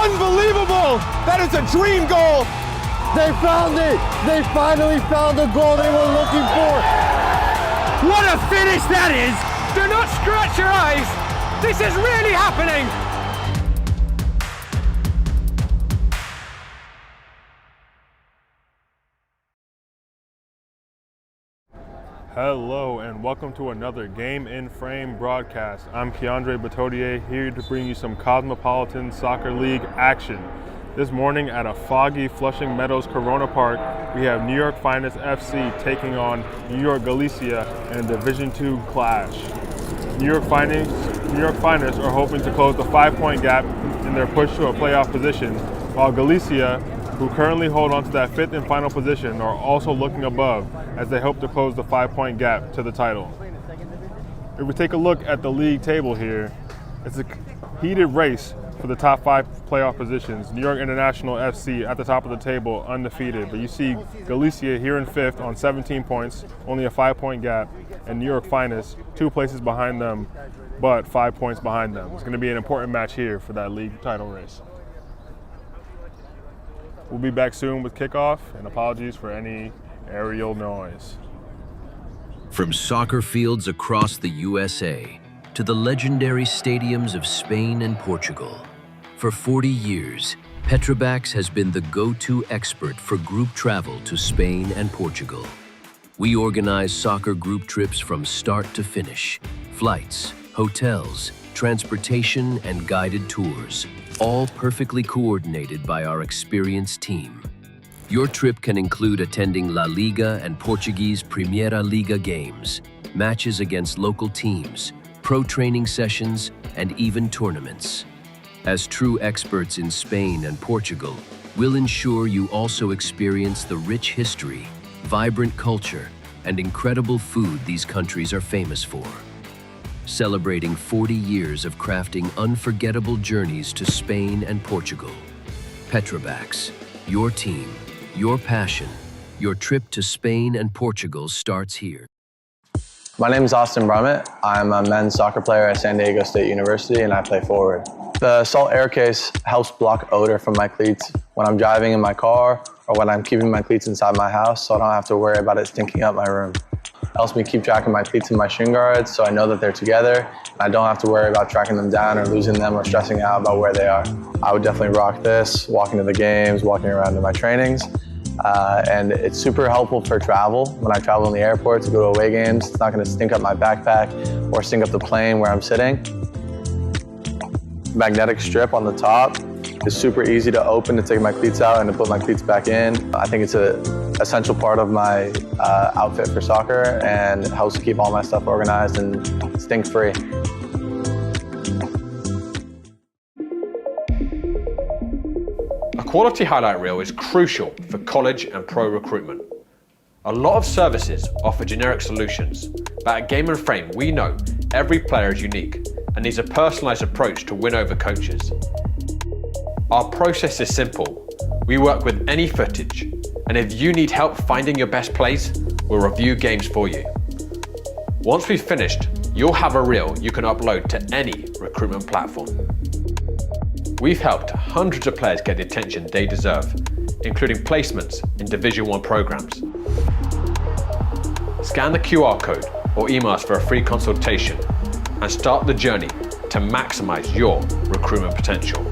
Unbelievable! That is a dream goal! They found it! They finally found the goal they were looking for! What a finish that is! Do not scratch your eyes! This is really happening! Hello and welcome to another Game in Frame broadcast. I'm Keandre Batodier, here to bring you some Cosmopolitan Soccer League action. This morning at a foggy Flushing Meadows Corona Park, we have New York Finest FC taking on New York Galicia in a Division II clash. New York Finest are hoping to close the 5-point gap in their push to a playoff position, while Galicia, who currently hold on to that 5th and final position, are also looking above as they hope to close the 5-point gap to the title. If we take a look at the league table here, it's a heated race for the top 5 playoff positions. New York International FC at the top of the table, undefeated, but you see Galicia here in 5th on 17 points, only a 5-point gap, and New York Finest 2 places behind them, but 5 points behind them. It's going to be an important match here for that league title race. We'll be back soon with kickoff, and apologies for any aerial noise. From soccer fields across the USA to the legendary stadiums of Spain and Portugal, for 40 years, Petrobax has been the go-to expert for group travel to Spain and Portugal. We organize soccer group trips from start to finish, flights, hotels, transportation, and guided tours, all perfectly coordinated by our experienced team. Your trip can include attending La Liga and Portuguese Primeira Liga games, matches against local teams, pro training sessions, and even tournaments. As true experts in Spain and Portugal, we'll ensure you also experience the rich history, vibrant culture, and incredible food these countries are famous for. Celebrating 40 years of crafting unforgettable journeys to Spain and Portugal. Petrobax, your team, your passion, your trip to Spain and Portugal starts here. My name is Austin Brummett. I'm a men's soccer player at San Diego State University and I play forward. The Salt Air Case helps block odor from my cleats when I'm driving in my car or when I'm keeping my cleats inside my house, so I don't have to worry about it stinking up my room. It helps me keep track of my cleats and my shin guards so I know that they're together and I don't have to worry about tracking them down or losing them or stressing out about where they are. I would definitely rock this, walking to the games, walking around to my trainings. And it's super helpful for travel. When I travel in the airport to go to away games, it's not going to stink up my backpack or stink up the plane where I'm sitting. Magnetic strip on the top is super easy to open to take my cleats out and to put my cleats back in. I think it's an essential part of my outfit for soccer and it helps keep all my stuff organized and stink-free. A quality highlight reel is crucial for college and pro recruitment. A lot of services offer generic solutions, but at Game and Frame we know every player is unique and needs a personalized approach to win over coaches. Our process is simple. We work with any footage, and if you need help finding your best plays, we'll review games for you. Once we've finished, you'll have a reel you can upload to any recruitment platform. We've helped hundreds of players get the attention they deserve, including placements in Division I programs. Scan the QR code or email us for a free consultation and start the journey to maximize your recruitment potential.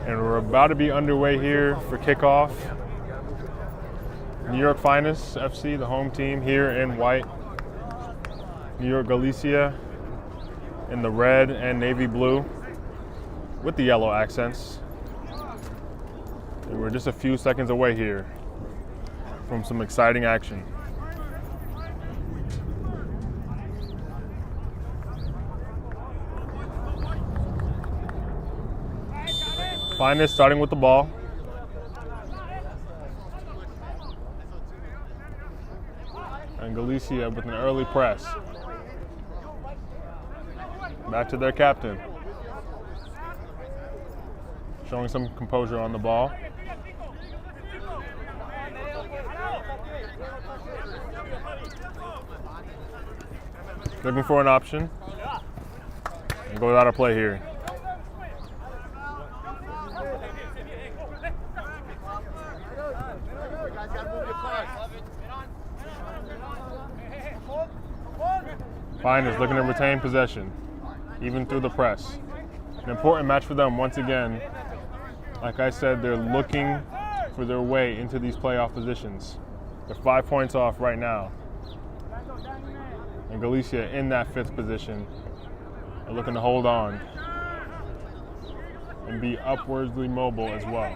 And we're about to be underway here for kickoff. New York Finest FC, the home team, here in white. New York Galicia in the red and navy blue with the yellow accents. And we're just a few seconds away here from some exciting action. Finest starting with the ball. And Galicia with an early press. Back to their captain. Showing some composure on the ball. Looking for an option. And goes out of play here. Finest looking to retain possession, even through the press. An important match for them once again. Like I said, they're looking for their way into these playoff positions. They're 5 points off right now. And Galicia in that 5th position are looking to hold on and be upwardly mobile as well.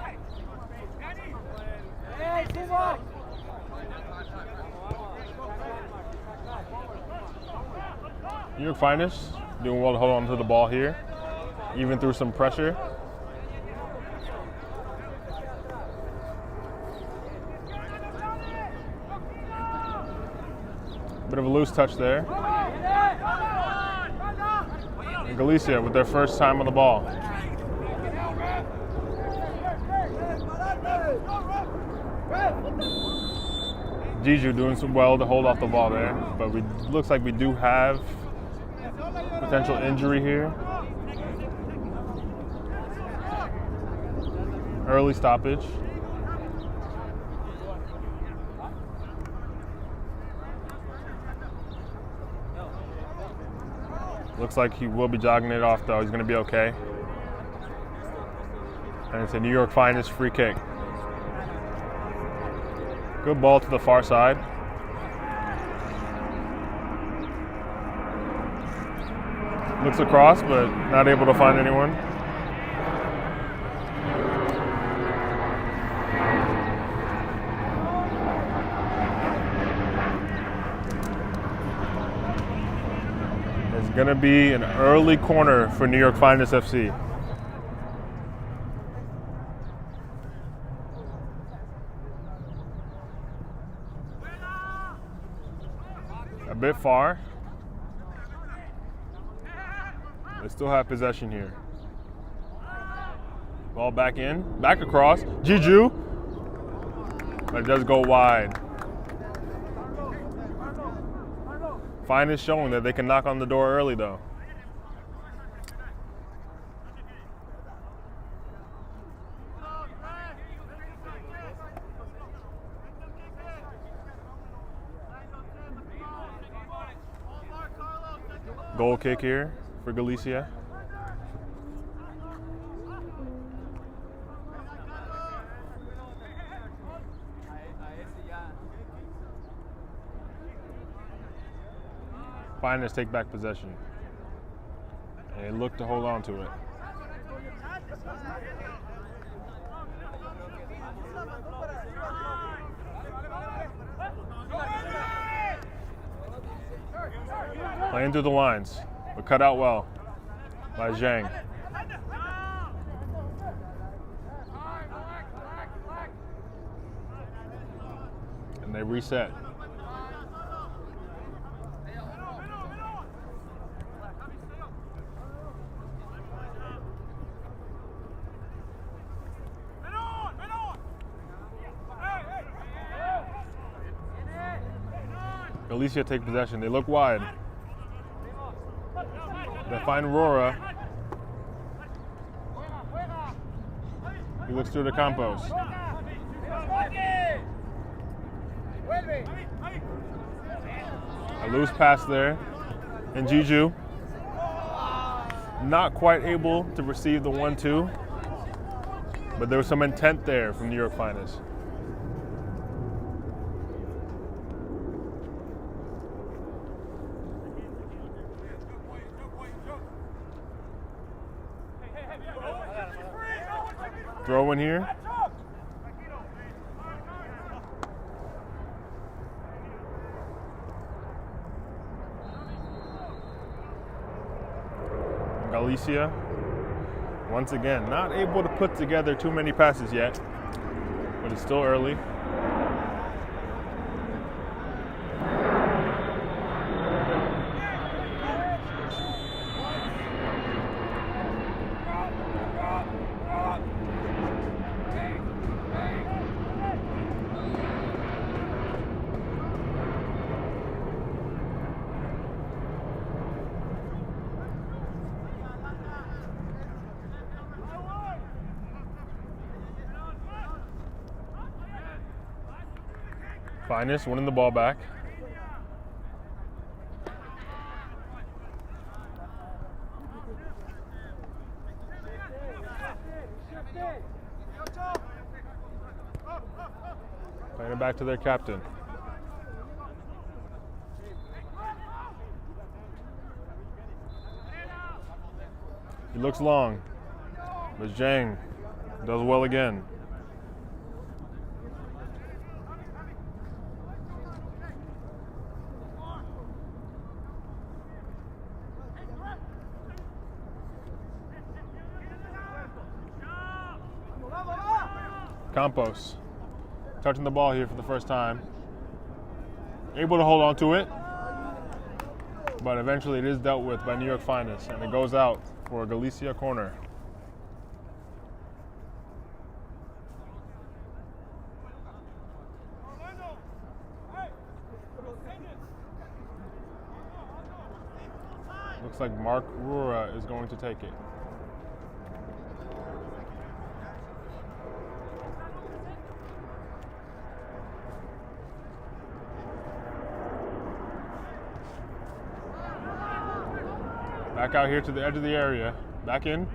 New York Finest doing well to hold on to the ball here, even through some pressure. Bit of a loose touch there. And Galicia with their first time on the ball. Jiju doing some well to hold off the ball there, but looks like we do have potential injury here. Early stoppage. Looks like he will be jogging it off though. He's going to be okay. And it's a New York Finest free kick. Good ball to the far side. Looks across, but not able to find anyone. It's going to be an early corner for New York Finest FC. A bit far. They still have possession here. Ball back in, back across. Jiju. But it does go wide. Finest showing that they can knock on the door early though. Goal kick here for Galicia. Finest take back possession. And they look to hold on to it. Playing through the lines, but cut out well by Zhang. And they reset. Galicia take possession. They look wide. They find Rora. He looks through the Campos. A loose pass there. And Jiju not quite able to receive the 1-2, but there was some intent there from New York Finest. Throw in here. Galicia, once again, not able to put together too many passes yet, but it's still early. Finest winning the ball back. Playing it back to their captain. He looks long, but Zhang does well again. Campos touching the ball here for the first time. Able to hold on to it, but eventually it is dealt with by New York Finest, and it goes out for a Galicia corner. Looks like Mark Rura is going to take it. Back out here to the edge of the area. Back in.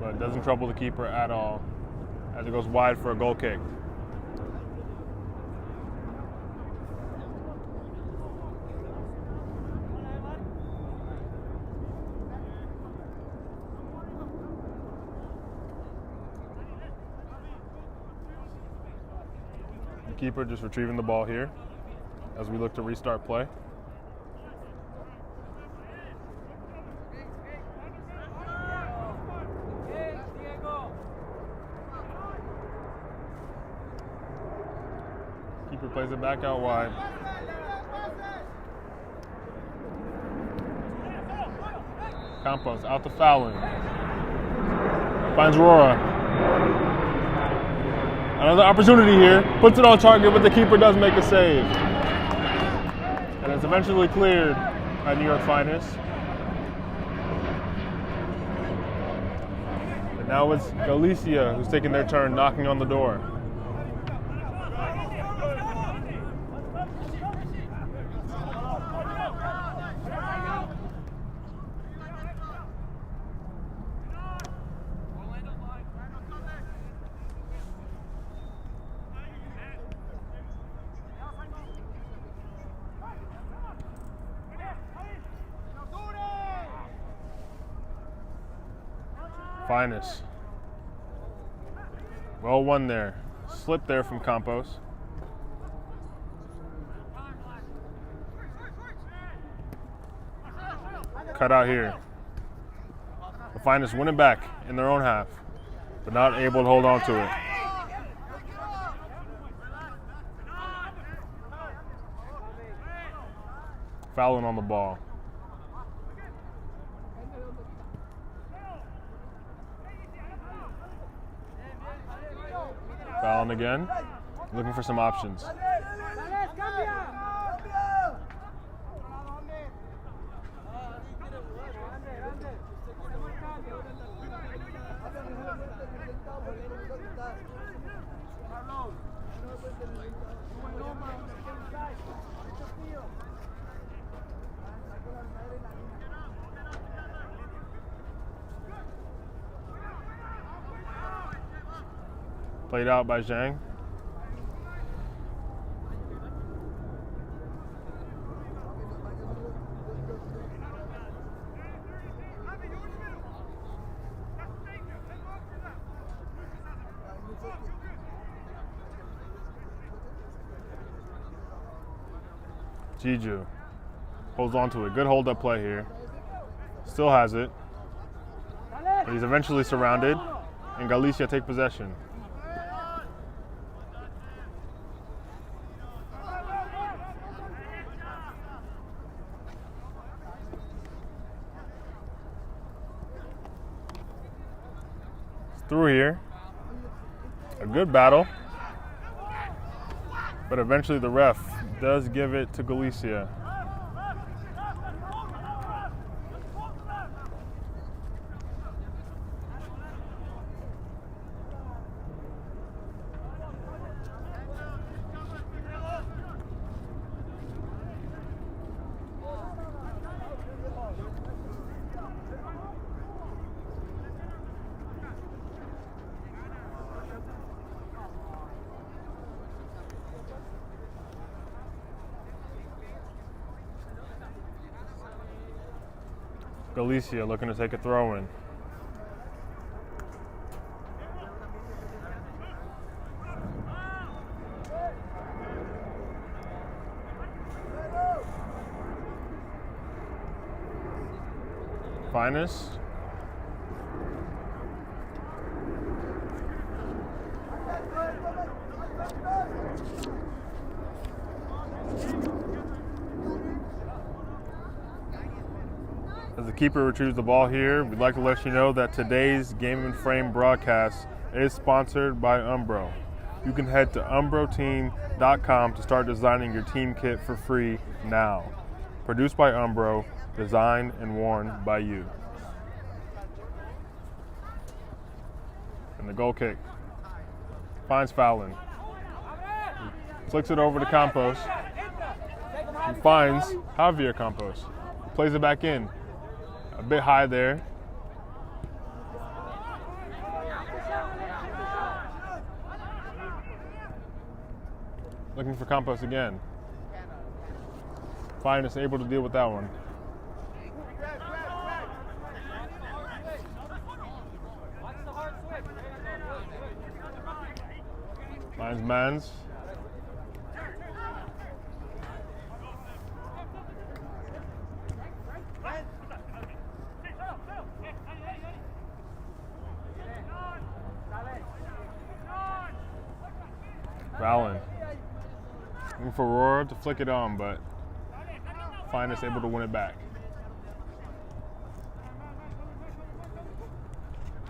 But doesn't trouble the keeper at all as it goes wide for a goal kick. The keeper just retrieving the ball here as we look to restart play. Keeper plays it back out wide. Campos out to Fallon. Finds Rora. Another opportunity here. Puts it on target, but the keeper does make a save. And it's eventually cleared by New York Finest. And now it's Galicia who's taking their turn knocking on the door. Finest. Well won there. Slip there from Campos. Cut out here. The Finest win it back in their own half, but not able to hold on to it. Fouling on the ball. Fouling again, looking for some options. Played out by Zhang. Jiju holds on to it. Good hold-up play here. Still has it. But he's eventually surrounded, and Galicia take possession. It's through here. A good battle. But eventually the ref does give it to Galicia. Galicia looking to take a throw in. Finest. As the keeper retrieves the ball here, we'd like to let you know that today's Game and Frame broadcast is sponsored by Umbro. You can head to umbroteam.com to start designing your team kit for free now. Produced by Umbro, designed and worn by you. And the goal kick. Finds Fallon. Flicks it over to Campos. He finds Javier Campos. Plays it back in. A bit high there. Looking for Campos again. Finest able to deal with that one. Finds Mans. Fallon. Looking for Roar to flick it on, but Finest able to win it back.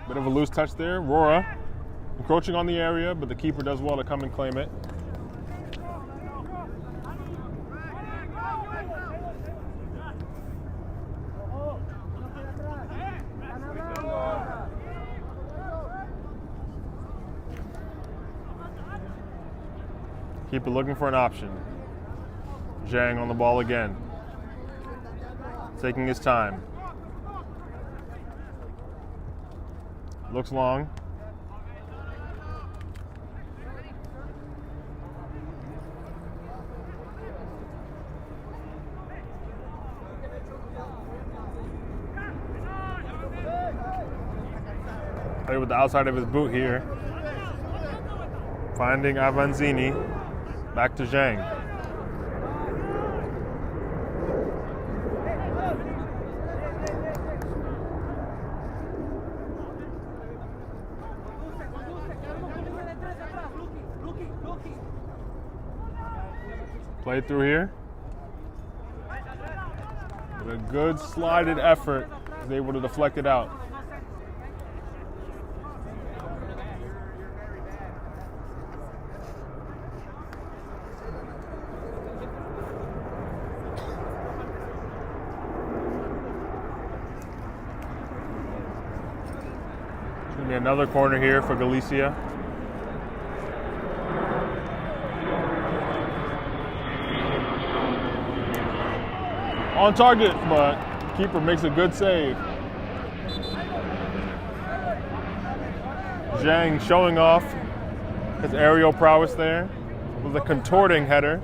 Bit of a loose touch there. Rora encroaching on the area, but the keeper does well to come and claim it. Keeper looking for an option. Zhang on the ball again. Taking his time. Looks long. Play with the outside of his boot here. Finding Avanzini. Back to Zhang. Played through here. With a good slided effort, he's able to deflect it out. Another corner here for Galicia. On target, but keeper makes a good save. Zhang showing off his aerial prowess there with a contorting header.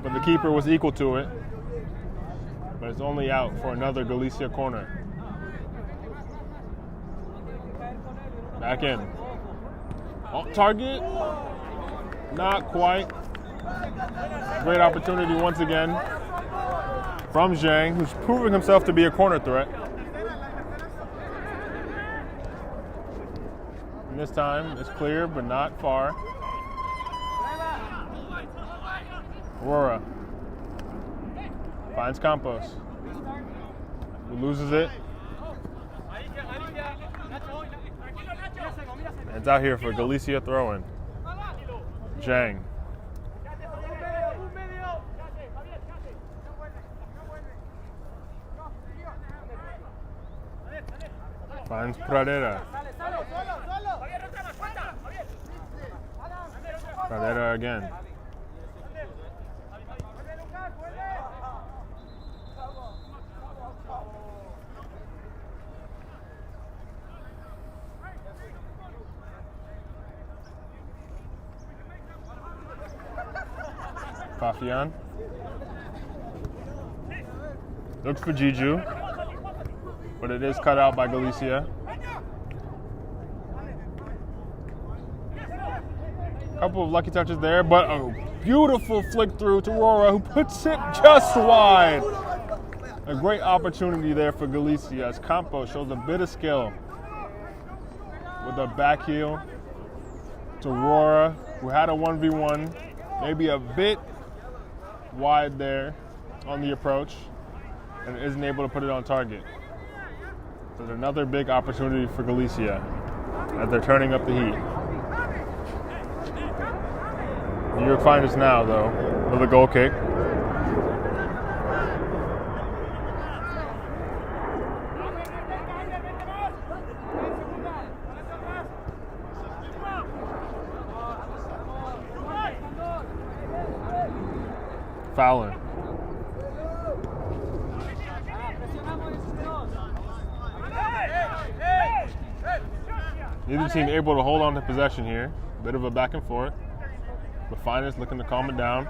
But the keeper was equal to it. But it's only out for another Galicia corner. Back in. On target. Not quite. Great opportunity once again from Zhang, who's proving himself to be a corner threat. And this time it's clear, but not far. Aurora finds Campos, who loses it. And it's out here for Galicia throw-in. Zhang. Finds Pradera. Pradera again. Fafian. Looks for Jiju, but it is cut out by Galicia. Couple of lucky touches there, but a beautiful flick through to Aurora, who puts it just wide. A great opportunity there for Galicia as Campos shows a bit of skill with a back heel to Aurora, who had a 1v1, maybe a bit wide there on the approach and isn't able to put it on target. So another big opportunity for Galicia as they're turning up the heat. New York finds now, though, with a goal kick. Fouling. Neither team able to hold on to possession here. Bit of a back and forth. But Finest looking to calm it down.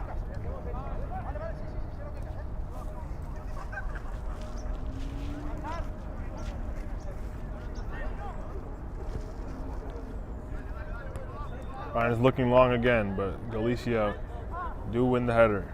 Finest looking long again, but Galicia do win the header.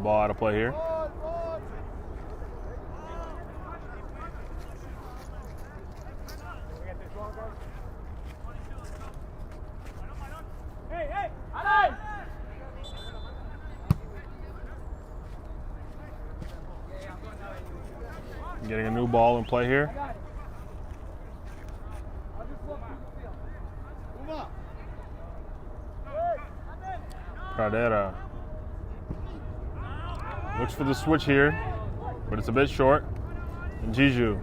Ball out of play here. Getting a new ball in play here. Pradera looks for the switch here, but it's a bit short. And Jiju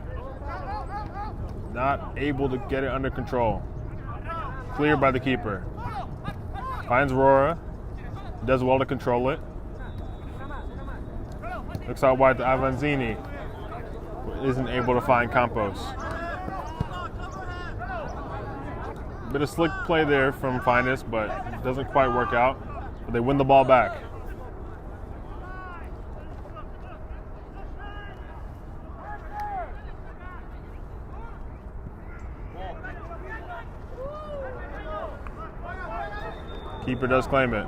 not able to get it under control. Cleared by the keeper. Finds Aurora. Does well to control it. Looks out wide to Avanzini. But isn't able to find Campos. Bit of slick play there from Finest, but it doesn't quite work out. But they win the ball back. Keeper does claim it.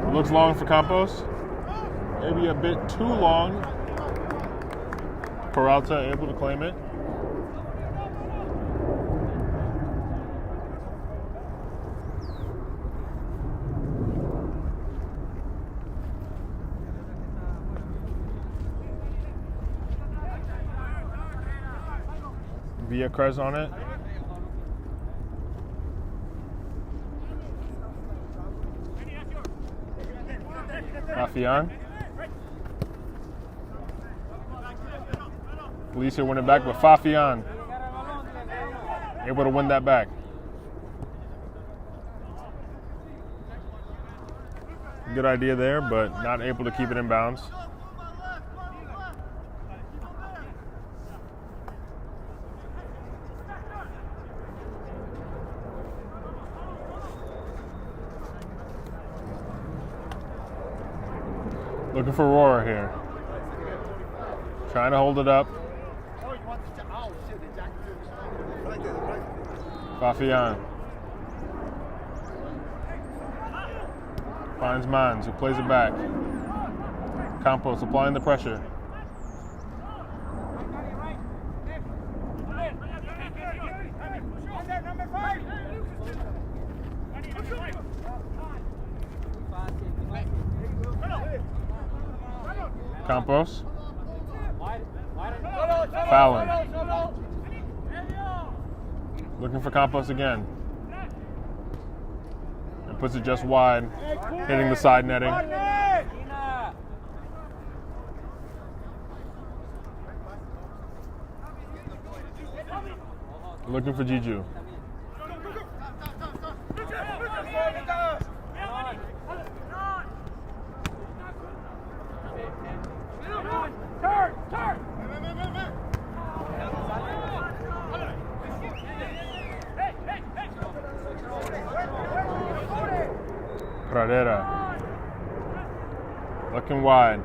It looks long for Campos. Maybe a bit too long. Peralta able to claim it. Villacrez on it. Fafian. Galicia win it back, but Fafian able to win that back. Good idea there, but not able to keep it in bounds. Looking for Roar here. Trying to hold it up. Fafian. Finds Mans, who plays it back. Campos applying the pressure. Campos. Fallon. Looking for Campos again. And puts it just wide, hitting the side netting. Looking for Jiju. Pradera. Looking wide.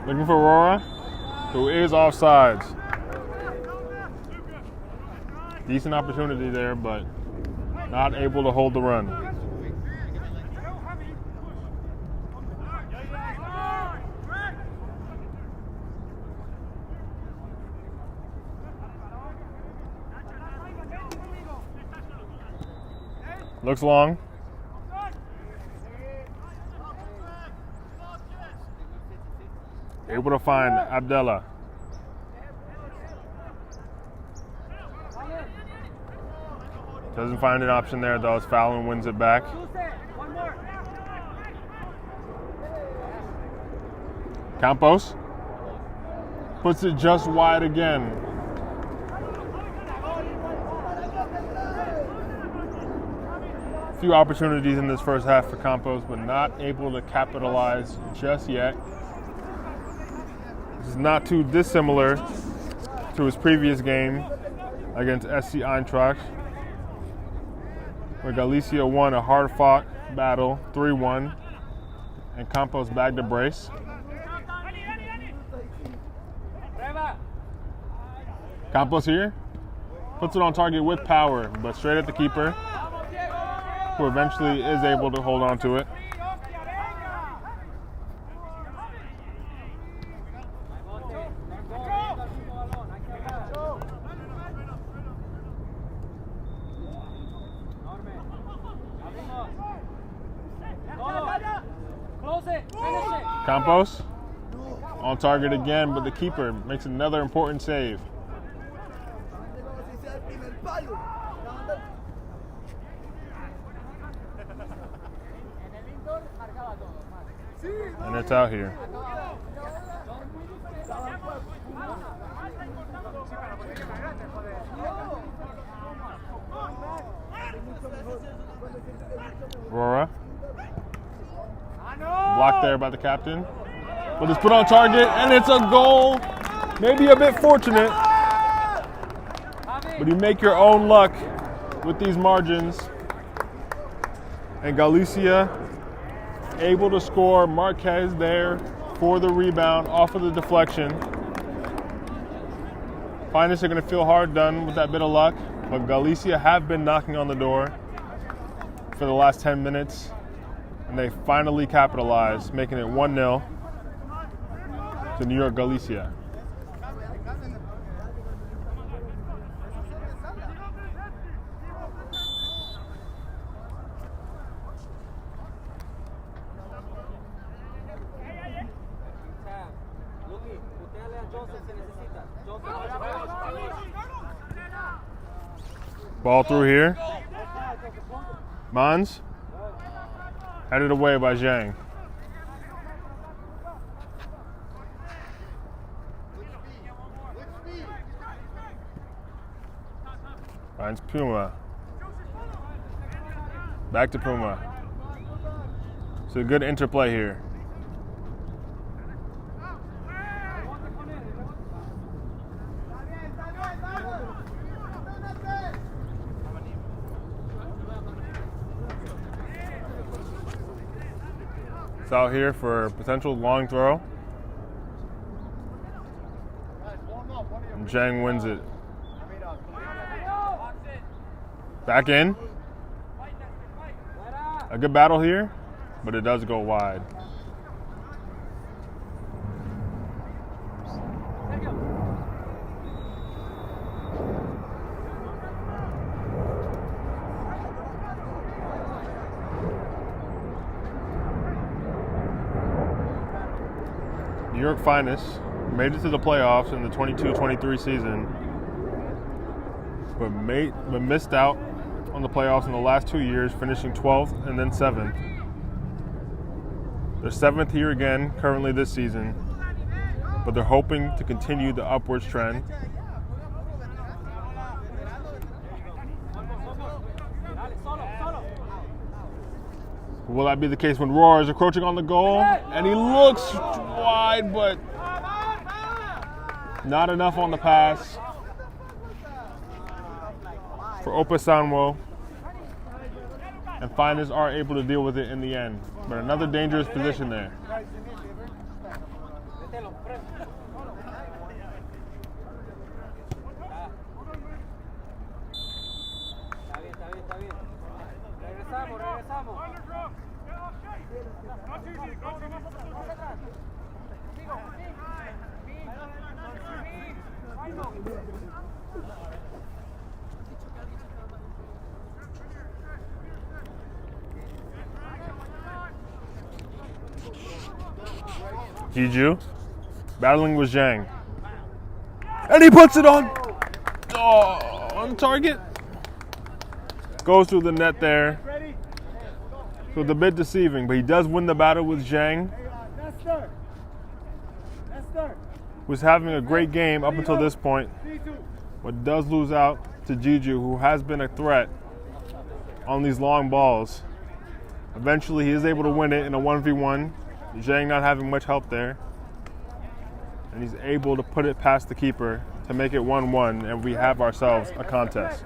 Looking for Aurora, who is offsides. Decent opportunity there, but not able to hold the run. Looks long. Able to find Abdella. Doesn't find an option there though as Fallon wins it back. Campos puts it just wide again. Few opportunities in this first half for Campos, but not able to capitalize just yet. This is not too dissimilar to his previous game against SC Eintracht, where Galicia won a hard-fought battle 3-1, and Campos bagged a brace. Campos here puts it on target with power, but straight at the keeper, who eventually is able to hold on to it. Campos on target again, but the keeper makes another important save. And it's out here. Aurora. Blocked there by the captain. But it's put on target, and it's a goal. Maybe a bit fortunate. But you make your own luck with these margins. And Galicia able to score. Marquez there for the rebound off of the deflection. Finest are going to feel hard done with that bit of luck, but Galicia have been knocking on the door for the last 10 minutes, and they finally capitalized, making it 1-0 to New York Galicia. Ball through here. Mans. Headed away by Zhang. Finds Puma. Back to Puma. It's a good interplay here. It's out here for a potential long throw. And Zhang wins it. Back in. A good battle here, but it does go wide. New York Finest made it to the playoffs in the 22-23 season, but missed out on the playoffs in the last 2 years, finishing 12th and then 7th. They're 7th here again currently this season, but they're hoping to continue the upwards trend. Will that be the case when Roar is encroaching on the goal? And he looks wide, but not enough on the pass for Opa Sanwo. And Finest are able to deal with it in the end. But another dangerous position there. Jiju battling with Zhang. And he puts it on target. Goes through the net there. So it's a bit deceiving, but he does win the battle with Zhang. Was having a great game up until this point, but does lose out to Jiju, who has been a threat on these long balls. Eventually, he is able to win it in a 1v1. Zhang not having much help there. And he's able to put it past the keeper to make it 1-1, and we have ourselves a contest.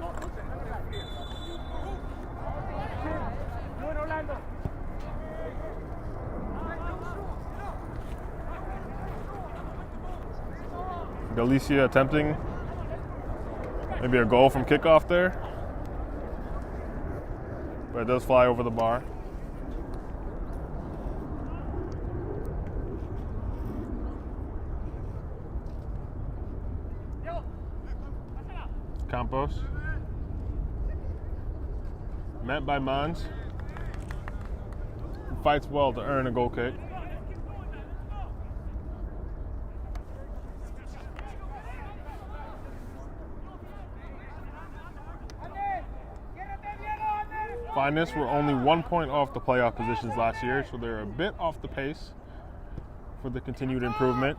Galicia attempting maybe a goal from kickoff there, but it does fly over the bar. Campos. Met by Mans. Who fights well to earn a goal kick. Finest were only 1 point off the playoff positions last year, so they're a bit off the pace for the continued improvement.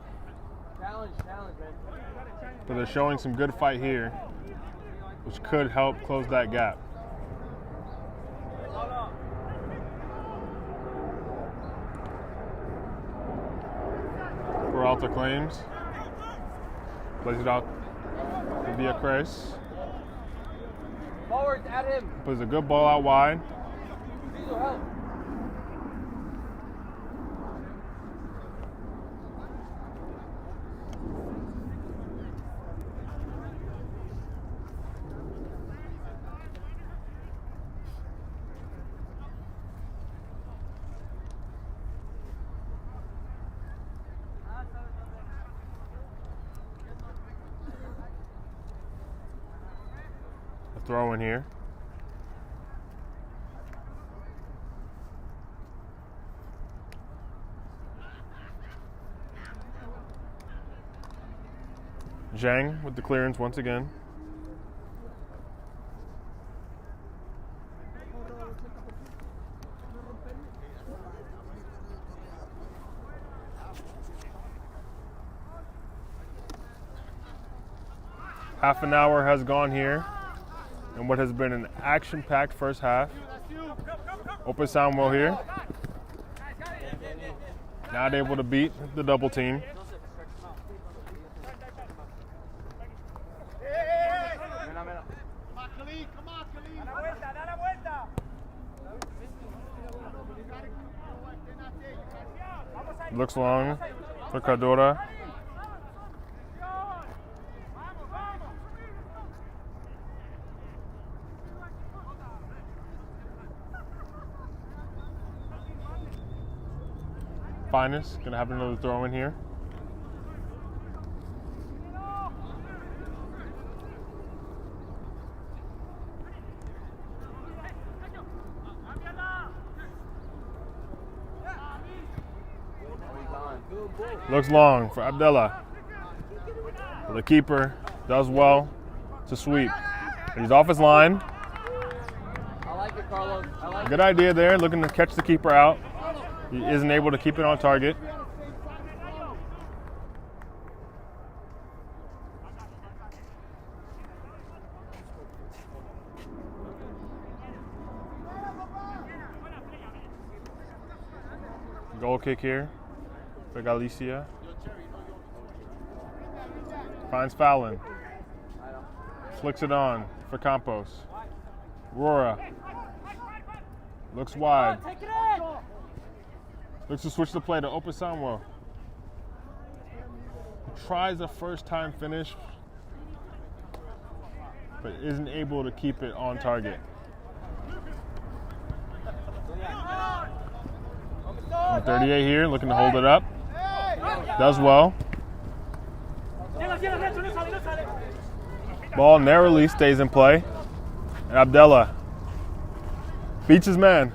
But they're showing some good fight here, which could help close that gap. Peralta claims. Plays it out to Diacres. Forward at him. Plays a good ball out wide. Help. Throw in here. Zhang with the clearance once again. Half an hour has gone here in what has been an action-packed first half. Open Samuel here. Not able to beat the double team. Looks long for Cadora. Finest gonna have another throw in here. Looks long for Abdullah. The keeper does well to sweep. He's off his line. Good idea there, looking to catch the keeper out. He isn't able to keep it on target. Goal kick here for Galicia. Finds Fallon. Flicks it on for Campos. Rora. Looks wide. Looks to switch the play to Opa Samuel. Tries a first-time finish, but isn't able to keep it on target. Number 38 here, looking to hold it up. Does well. Ball narrowly stays in play. And Abdullah beats his man.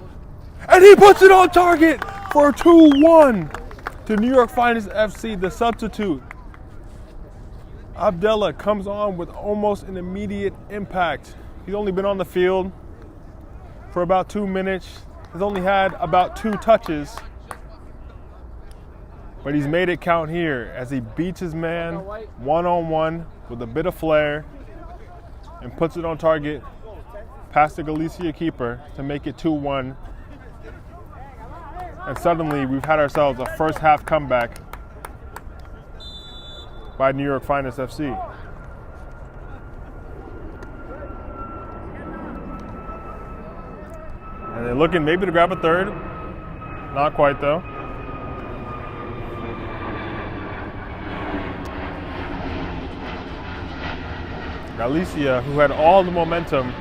And he puts it on target for a 2-1 to New York Finest FC, the substitute. Abdullah comes on with almost an immediate impact. He's only been on the field for about 2 minutes. He's only had about 2 touches. But he's made it count here as he beats his man one-on-one with a bit of flair and puts it on target past the Galicia keeper to make it 2-1. And suddenly we've had ourselves a first half comeback by New York Finest FC. And they're looking maybe to grab a third. Not quite though. Galicia, who had all the momentum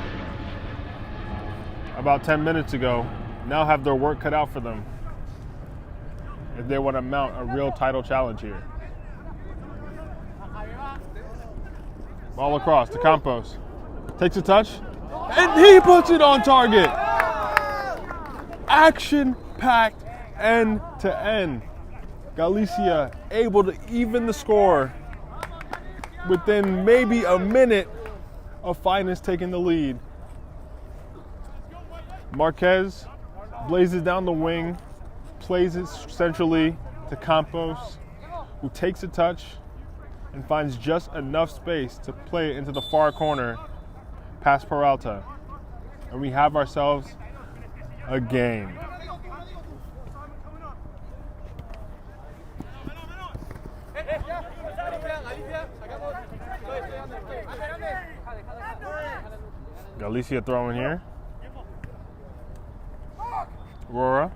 about 10 minutes ago, now have their work cut out for them if they want to mount a real title challenge here. Ball across to Campos. Takes a touch, and he puts it on target. Action-packed end to end. Galicia able to even the score within maybe a minute of Finest taking the lead. Marquez blazes down the wing, plays it centrally to Campos, who takes a touch and finds just enough space to play it into the far corner past Peralta. And we have ourselves a game. Galicia throwing here. Aurora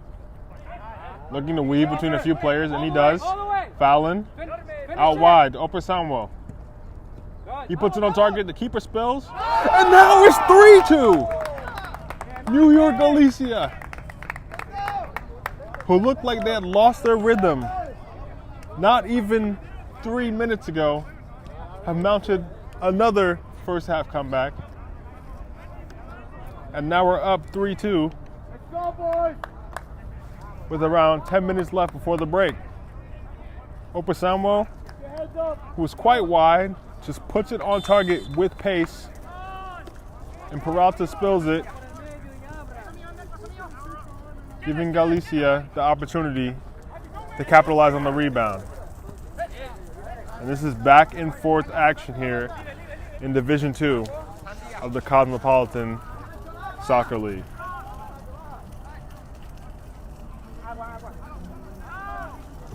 looking to weave between a few players, and he does. Fallon out wide to Opa Samuel. He puts it on target. The keeper spills, and now it's 3-2. New York Galicia, who looked like they had lost their rhythm not even 3 minutes ago, have mounted another first half comeback. And now we're up 3-2 with around 10 minutes left before the break. Opa Samuel, who was quite wide, just puts it on target with pace, and Peralta spills it, giving Galicia the opportunity to capitalize on the rebound. And this is back and forth action here in Division 2 of the Cosmopolitan Soccer League.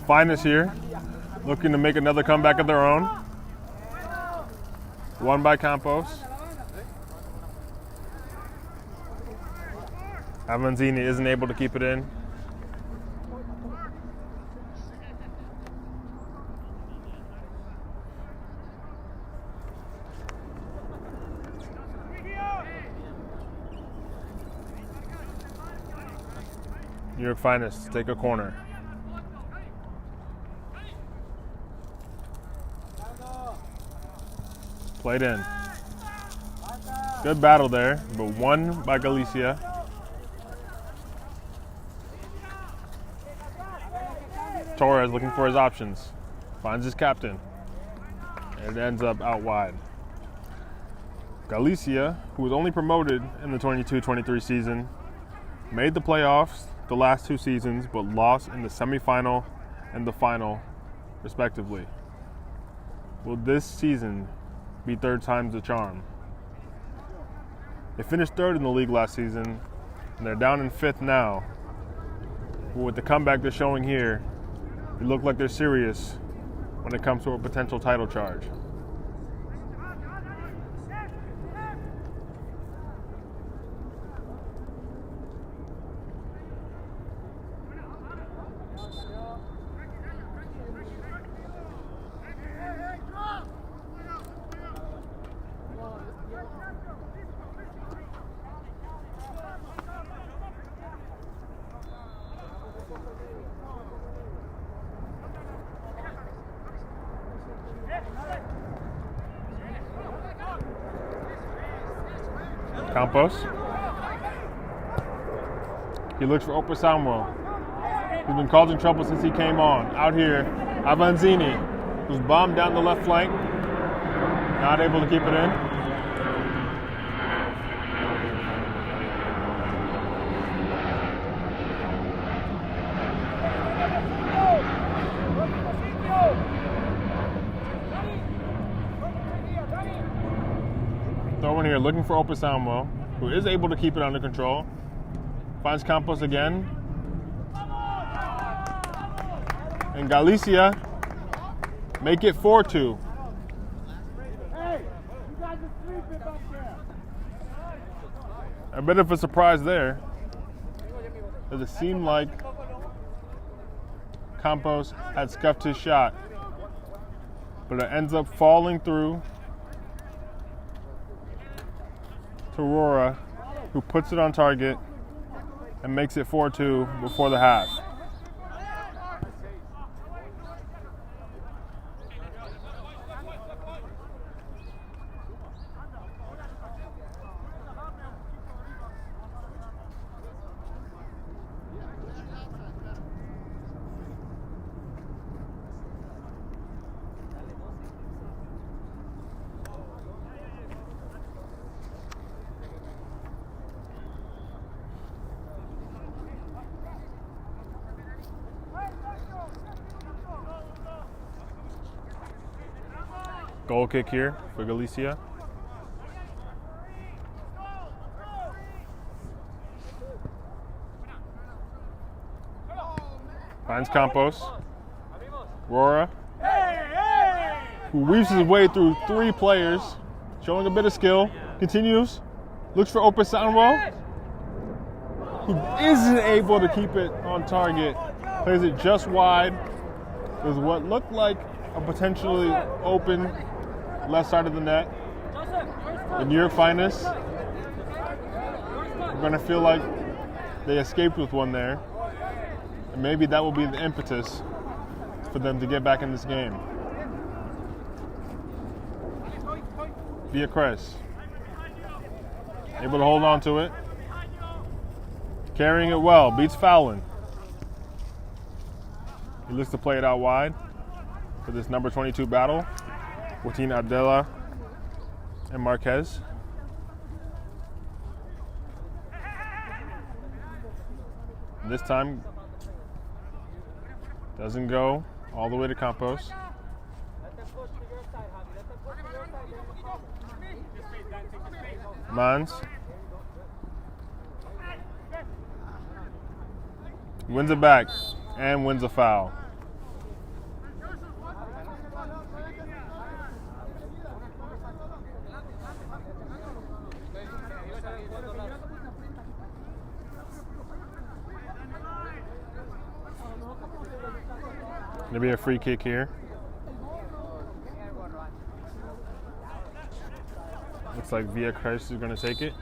Finest here, looking to make another comeback of their own. Won by Campos. Avanzini isn't able to keep it in. New York Finest take a corner. Played in. Good battle there, but won by Galicia. Torres looking for his options. Finds his captain. And it ends up out wide. Galicia, who was only promoted in the 22-23 season, made the playoffs the last 2 seasons, but lost in the semifinal and the final, respectively. Will this season be third time's the charm? They finished 3rd in the league last season, and they're down in 5th now. But with the comeback they're showing here, they look like they're serious when it comes to a potential title charge. Campos. He looks for Opa Samuel. He's been causing trouble since he came on. Out here, Avanzini, who's bombed down the left flank. Not able to keep it in. Throw in here, looking for Opa Samuel, who is able to keep it under control. Finds Campos again. And Galicia make it 4-2. A bit of a surprise there, as it seemed like Campos had scuffed his shot, but it ends up falling through to Aurora, who puts it on target and makes it 4-2 before the half. Goal kick here for Galicia. Finds Campos. Aurora, who weaves his way through 3 players, showing a bit of skill. Continues, looks for Opa Samuel, who isn't able to keep it on target. Plays it just wide with what looked like a potentially open left side of the net. The New York Finest are going to feel like they escaped with one there. And maybe that will be the impetus for them to get back in this game. Via Chris. Able to hold on to it. Carrying it well. Beats Fallon. He looks to play it out wide for this number 22 battle. Joaquin Adela and Marquez. This time doesn't go all the way to Campos. Mans wins it back and wins a foul. Gonna be a free kick here. Looks like Via Christ is gonna take it.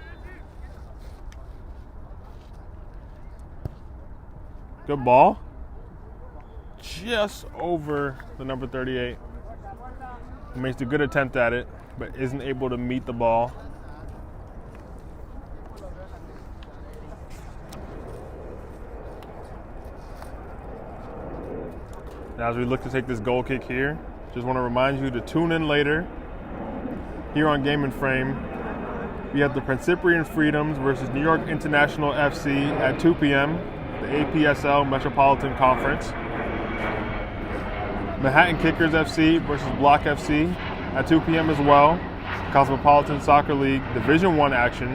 Good ball. Just over the number 38. He makes a good attempt at it, but isn't able to meet the ball. Now as we look to take this goal kick here, just want to remind you to tune in later here on Game and Frame. We have the Principian Freedoms versus New York International FC at 2 p.m., the APSL Metropolitan Conference. Manhattan Kickers FC versus Block FC at 2 p.m. as well. Cosmopolitan Soccer League Division 1 action.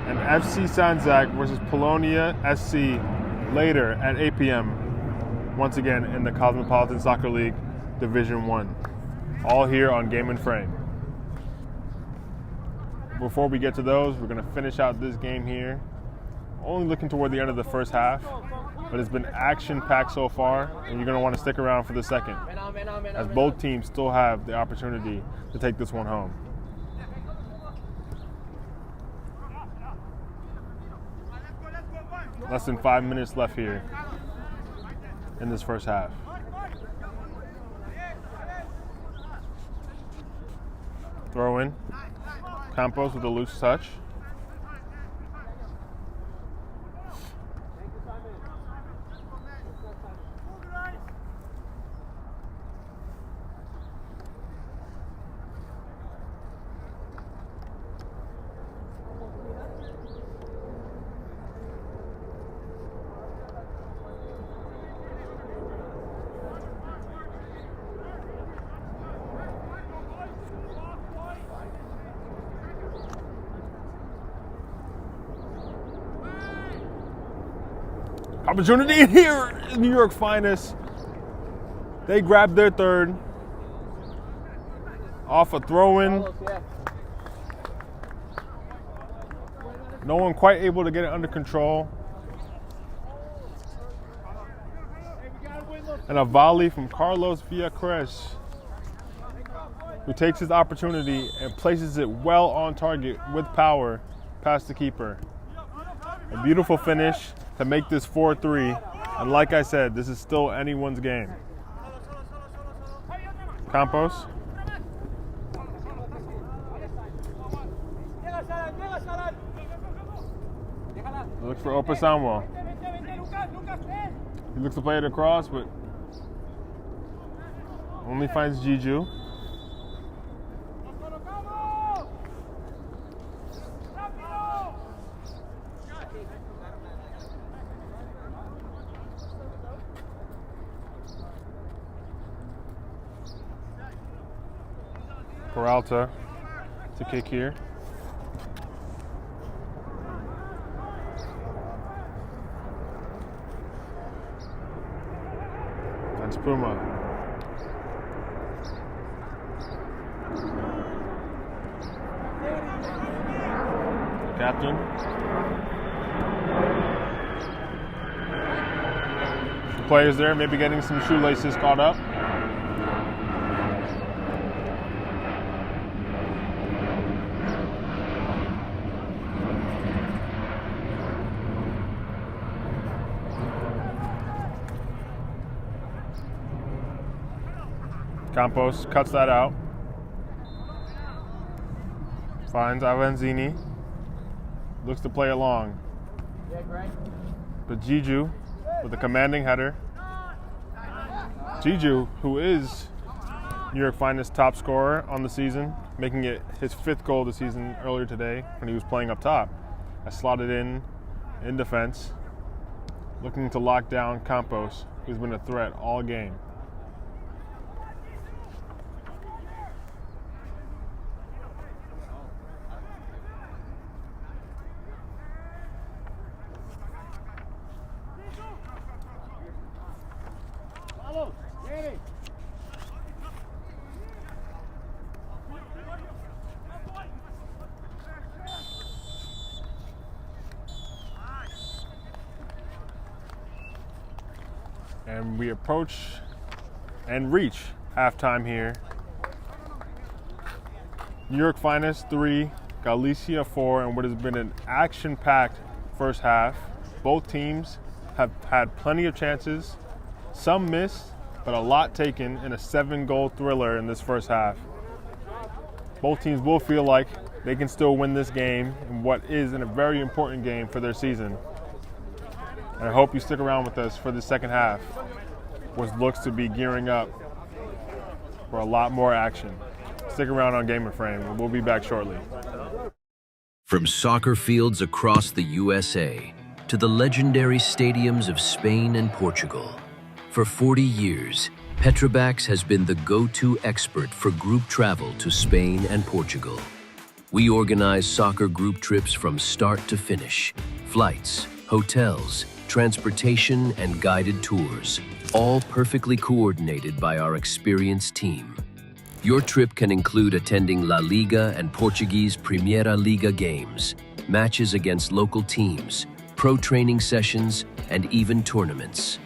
And FC Sanzak versus Polonia SC later at 8 p.m. Once again in the Cosmopolitan Soccer League Division 1. All here on Game and Frame. Before we get to those, we're going to finish out this game here. Only looking toward the end of the first half, but it's been action-packed so far, and you're going to want to stick around for the second, as both teams still have the opportunity to take this one home. Less than 5 minutes left here in this first half. Throw in. Campos with a loose touch. Opportunity in here is New York Finest. They grabbed their third off a throw-in. No one quite able to get it under control. And a volley from Carlos Villacres, who takes his opportunity and places it well on target with power past the keeper. A beautiful finish to make this 4-3. And like I said, this is still anyone's game. Campos. Looks for Opa Samuel. He looks to play it across, but only finds Jiju. Peralta to kick here. That's Puma. Captain. The players there maybe getting some shoelaces caught up. Campos cuts that out. Finds Avanzini. Looks to play it long. But Jiju with a commanding header. Jiju, who is New York Finest top scorer on the season, making it his 5th goal of the season earlier today when he was playing up top. I slotted in defense, looking to lock down Campos, who's been a threat all game. And we approach and reach halftime here. New York Finest 3, Galicia 4, and what has been an action-packed first half. Both teams have had plenty of chances, some missed, but a lot taken in a 7-goal thriller in this first half. Both teams will feel like they can still win this game in what is a very important game for their season. And I hope you stick around with us for the second half, which looks to be gearing up for a lot more action. Stick around on Game and Frame, and we'll be back shortly. From soccer fields across the USA to the legendary stadiums of Spain and Portugal, for 40 years, Petrobax has been the go-to expert for group travel to Spain and Portugal. We organize soccer group trips from start to finish, flights, hotels, transportation, and guided tours, all perfectly coordinated by our experienced team. Your trip can include attending La Liga and Portuguese Primeira Liga games, matches against local teams, pro training sessions, and even tournaments.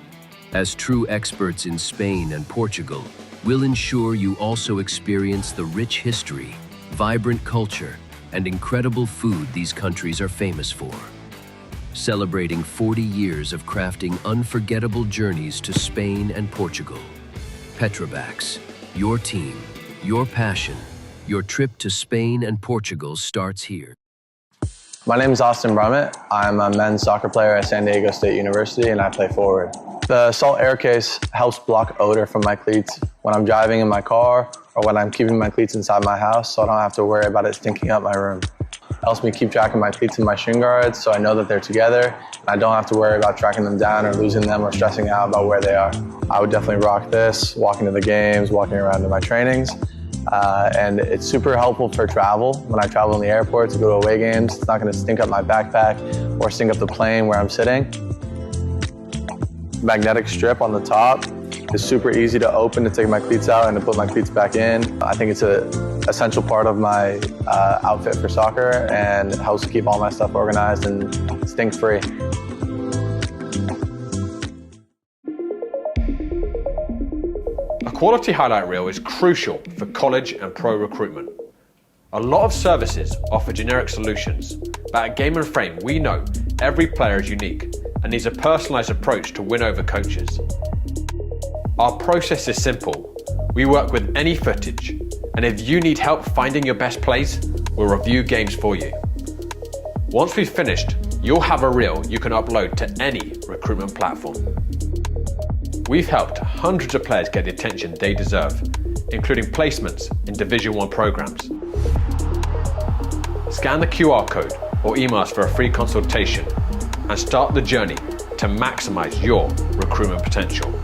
As true experts in Spain and Portugal, we'll ensure you also experience the rich history, vibrant culture, and incredible food these countries are famous for. Celebrating 40 years of crafting unforgettable journeys to Spain and Portugal. Petrobax, your team, your passion, your trip to Spain and Portugal starts here. My name is Austin Brummett. I'm a men's soccer player at San Diego State University and I play forward. The salt air case helps block odor from my cleats when I'm driving in my car or when I'm keeping my cleats inside my house, so I don't have to worry about it stinking up my room. It helps me keep track of my cleats and my shin guards so I know that they're together and I don't have to worry about tracking them down or losing them or stressing out about where they are. I would definitely rock this, walking to the games, walking around to my trainings. And it's super helpful for travel. When I travel in the airport to go to away games, it's not going to stink up my backpack or stink up the plane where I'm sitting. Magnetic strip on the top is super easy to open to take my cleats out and to put my cleats back in. I think it's an essential part of my outfit for soccer and helps keep all my stuff organized and stink-free. A quality highlight reel is crucial for college and pro recruitment. A lot of services offer generic solutions, but at Game and Frame we know every player is unique and needs a personalised approach to win over coaches. Our process is simple. We work with any footage, and if you need help finding your best plays, we'll review games for you. Once we've finished, you'll have a reel you can upload to any recruitment platform. We've helped hundreds of players get the attention they deserve, including placements in Division 1 programs. Scan the QR code or email us for a free consultation and start the journey to maximize your recruitment potential.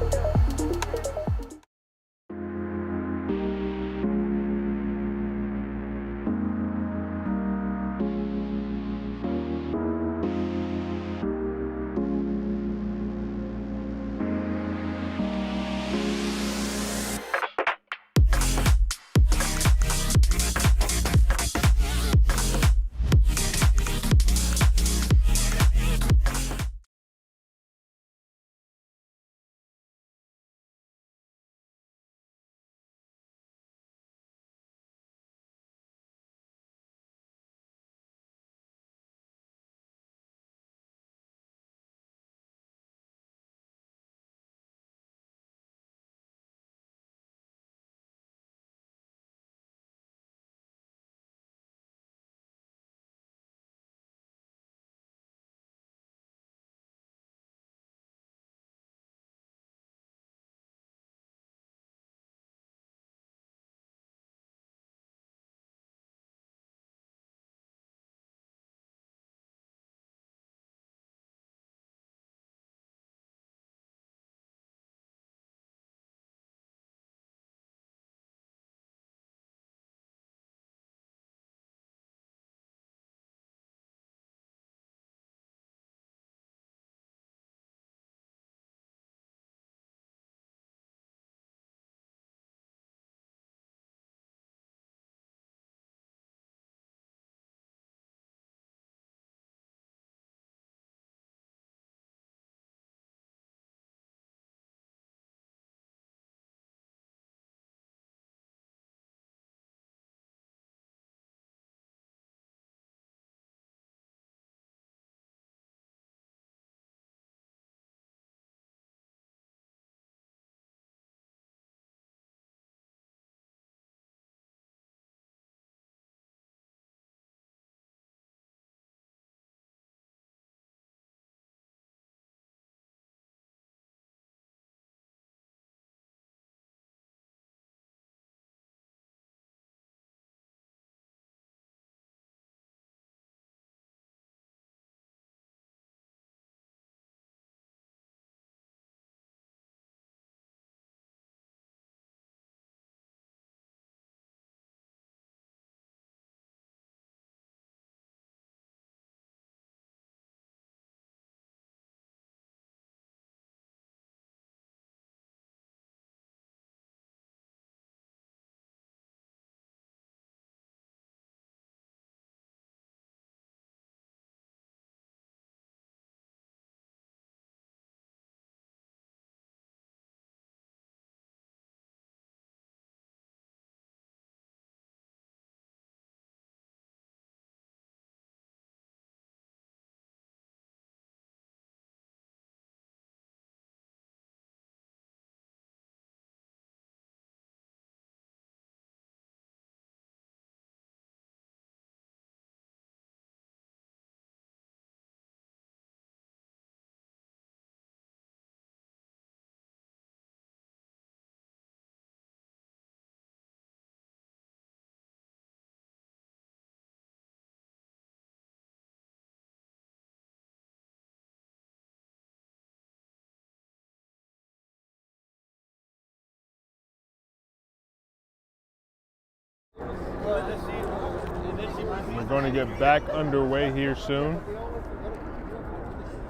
We're going to get back underway here soon.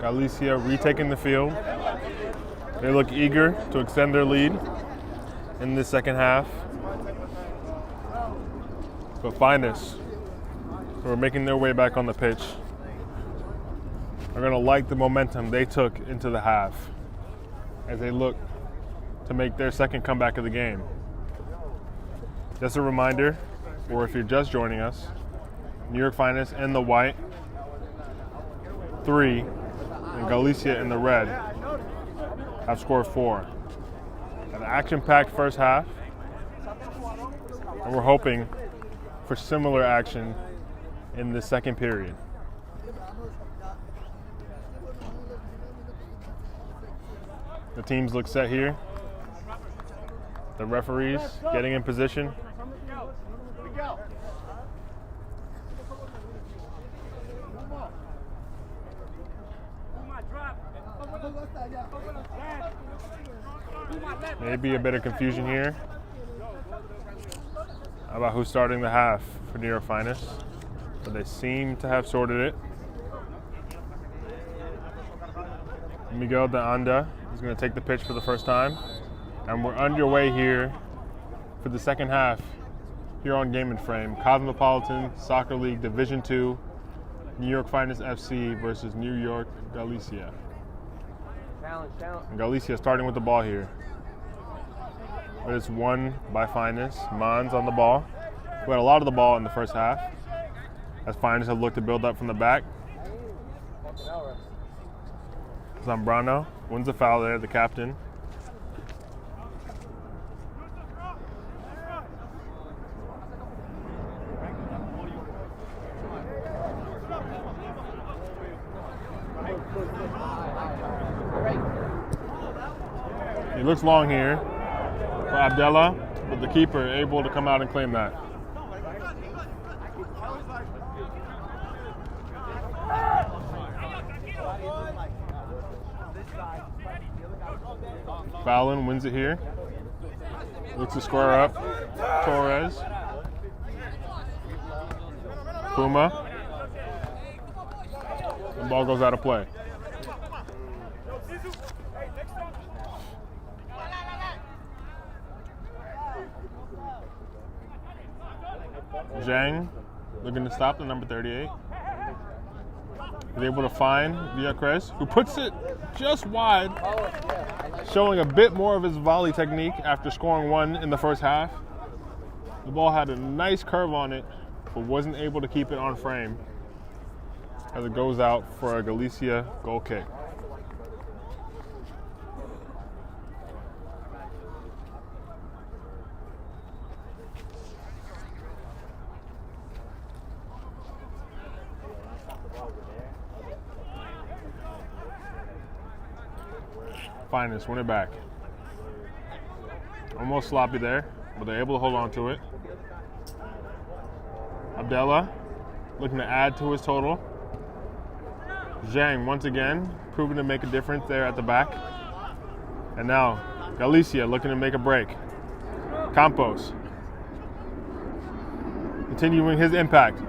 Galicia retaking the field. They look eager to extend their lead in the second half. But Finest, who are making their way back on the pitch, are going to like the momentum they took into the half as they look to make their second comeback of the game. Just a reminder, or if you're just joining us, New York Finest in the white, 3, and Galicia in the red have scored 4. An action-packed first half, and we're hoping for similar action in the second period. The teams look set here. The referees getting in position. Maybe a bit of confusion here about who's starting the half for New York Finest, but they seem to have sorted it. Miguel de Anda is going to take the pitch for the first time, and we're underway here for the second half here on Game and Frame. Cosmopolitan Soccer League Division II, New York Finest FC versus New York Galicia. And Galicia starting with the ball here. But it's won by Finest. Mons on the ball, who had a lot of the ball in the first half, as Finest have looked to build up from the back. Zambrano wins the foul there, the captain. He looks long here for Abdella, but the keeper able to come out and claim that. Fallon wins it here. Looks to square up. Torres. Puma. The ball goes out of play. Zhang looking to stop the number 38. He's able to find Villacres, who puts it just wide, showing a bit more of his volley technique after scoring 1 in the first half. The ball had a nice curve on it, but wasn't able to keep it on frame as it goes out for a Galicia goal kick. Finest win it back. Almost sloppy there, but they're able to hold on to it. Abdella looking to add to his total. Zhang once again proving to make a difference there at the back. And now Galicia looking to make a break. Campos continuing his impact.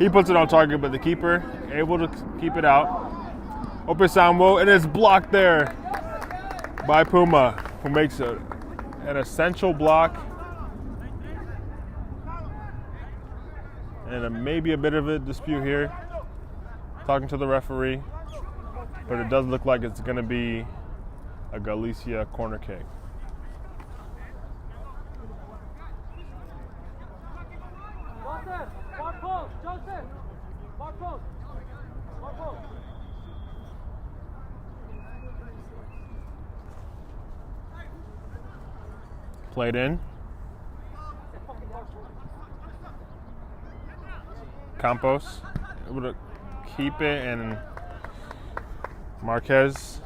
He puts it on target, but the keeper able to keep it out. Opesamwo, and it's blocked there by Puma, who makes an essential block. And maybe a bit of a dispute here, talking to the referee, but it does look like it's going to be a Galicia corner kick. Played in. Campos able to keep it, and Marquez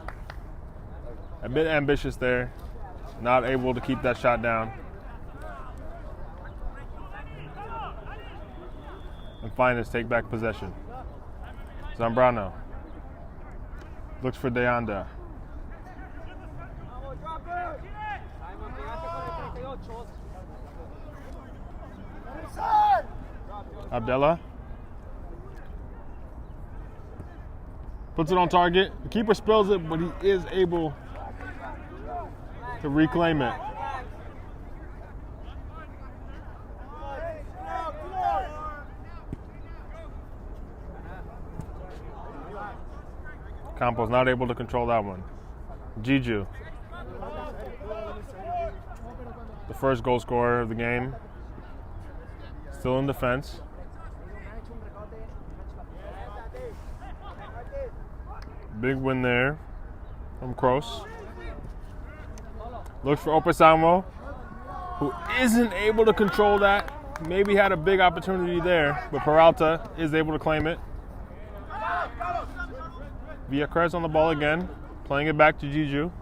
a bit ambitious there, not able to keep that shot down. And Finest take back possession. Zambrano looks for De Anda. Abdella. Puts it on target. The keeper spills it, but he is able to reclaim it. Campos not able to control that one. Jiju, the first goal scorer of the game, still in defense. Big win there from Kroos. Looks for Opesamo, who isn't able to control that. Maybe had a big opportunity there, but Peralta is able to claim it. Villacrez on the ball again, playing it back to Jiju.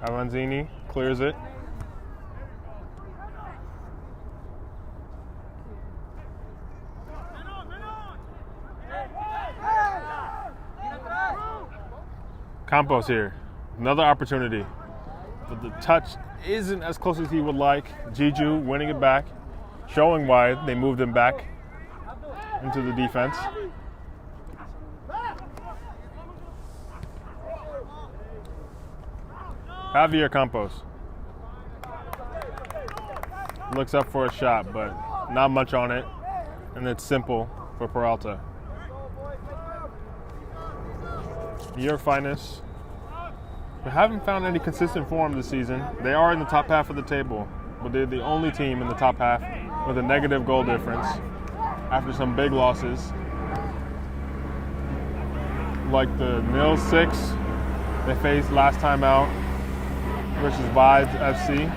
Avanzini clears it. Campos here, another opportunity, but the touch isn't as close as he would like. Jiju winning it back, showing why they moved him back into the defense. Javier Campos looks up for a shot, but not much on it, and it's simple for Peralta. Your Finest, we haven't found any consistent form this season. They are in the top half of the table, but they're the only team in the top half with a negative goal difference after some big losses, like the 0-6 they faced last time out versus Vibes FC.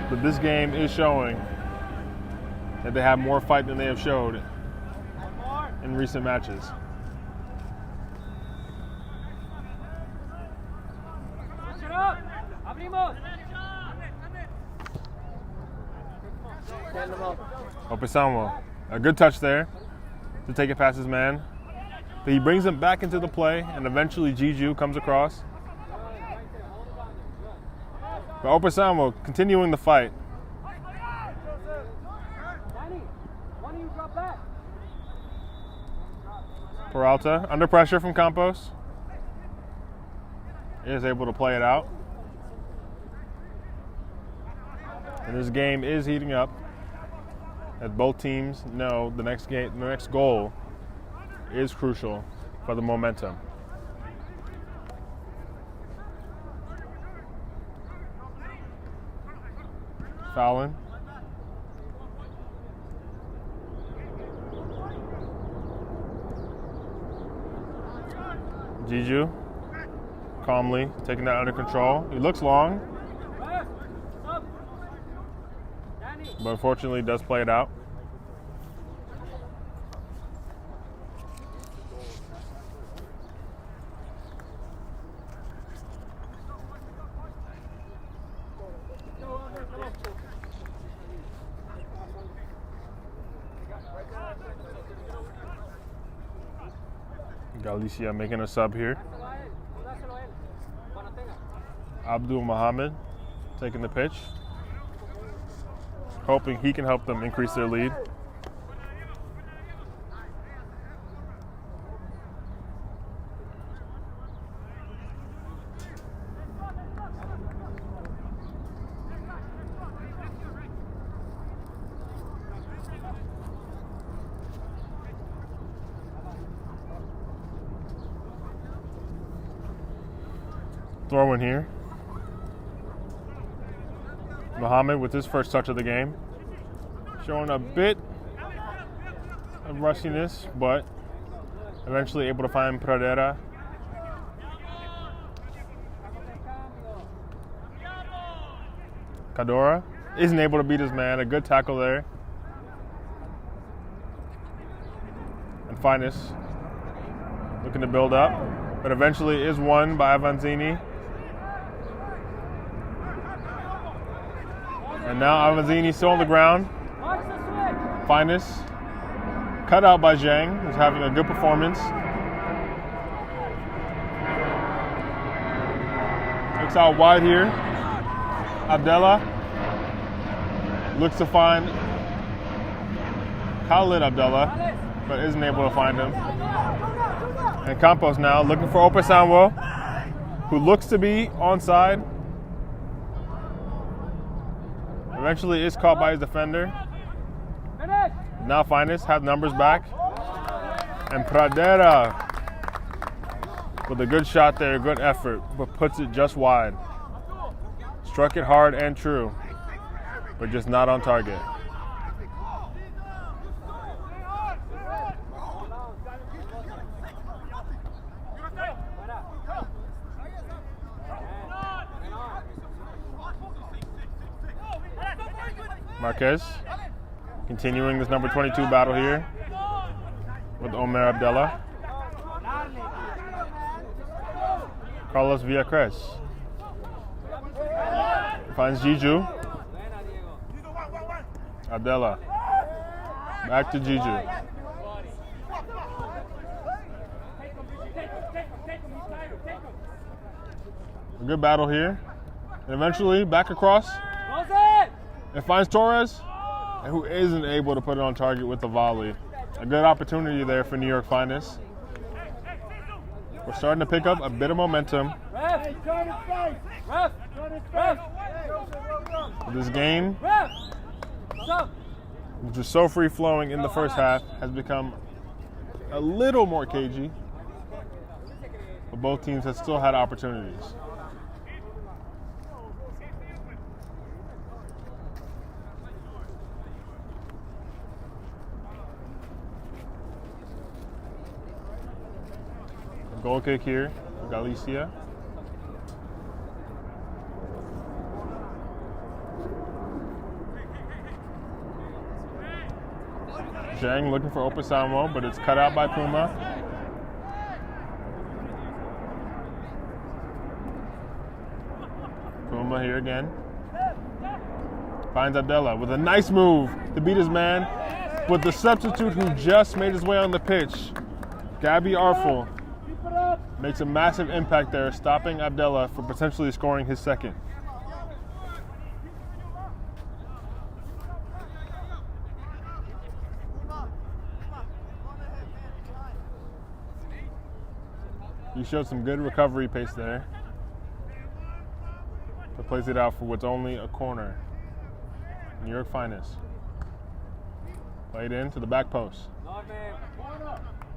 But this game is showing that they have more fight than they have showed in recent matches. Opesamo, a good touch there to take it past his man. But he brings him back into the play, and eventually Jiju comes across. But Opesamo continuing the fight. Peralta, under pressure from Campos, is able to play it out. And this game is heating up, as both teams know the next goal is crucial for the momentum. Fouling. Jiju, calmly taking that under control. He looks long, but unfortunately does play it out. Galicia making a sub here. Abdul Mohammed taking the pitch, hoping he can help them increase their lead. Throw in here. Mohammed with his first touch of the game, showing a bit of rustiness, but eventually able to find Pradera. Cadora isn't able to beat his man. A good tackle there. And Finest looking to build up, but eventually is won by Avanzini. And now Avanzini still on the ground. Finest cut out by Zhang, who's having a good performance. Looks out wide here. Abdella looks to find Khalid Abdella, but isn't able to find him. And Campos now looking for Opesanwo, who looks to be onside. Eventually is caught by his defender. Now Finest have numbers back. And Pradera with a good shot there, good effort, but puts it just wide. Struck it hard and true, but just not on target. Marquez continuing this number 22 battle here with Omer Abdella. Carlos Villacres finds Jiju. Abdella back to Jiju. A good battle here. And eventually back across. It finds Torres, who isn't able to put it on target with the volley. A good opportunity there for New York Finest. We're starting to pick up a bit of momentum. This game, which was so free-flowing in the first half, has become a little more cagey. But both teams have still had opportunities. Goal kick here, Galicia. Zhang looking for Opesanwo, but it's cut out by Puma. Puma here again. Finds Abdella with a nice move to beat his man, with the substitute who just made his way on the pitch. Gabby Arful makes a massive impact there, stopping Abdella from potentially scoring his second. He showed some good recovery pace there to place it out for what's only a corner. New York Finest. Played into the back post.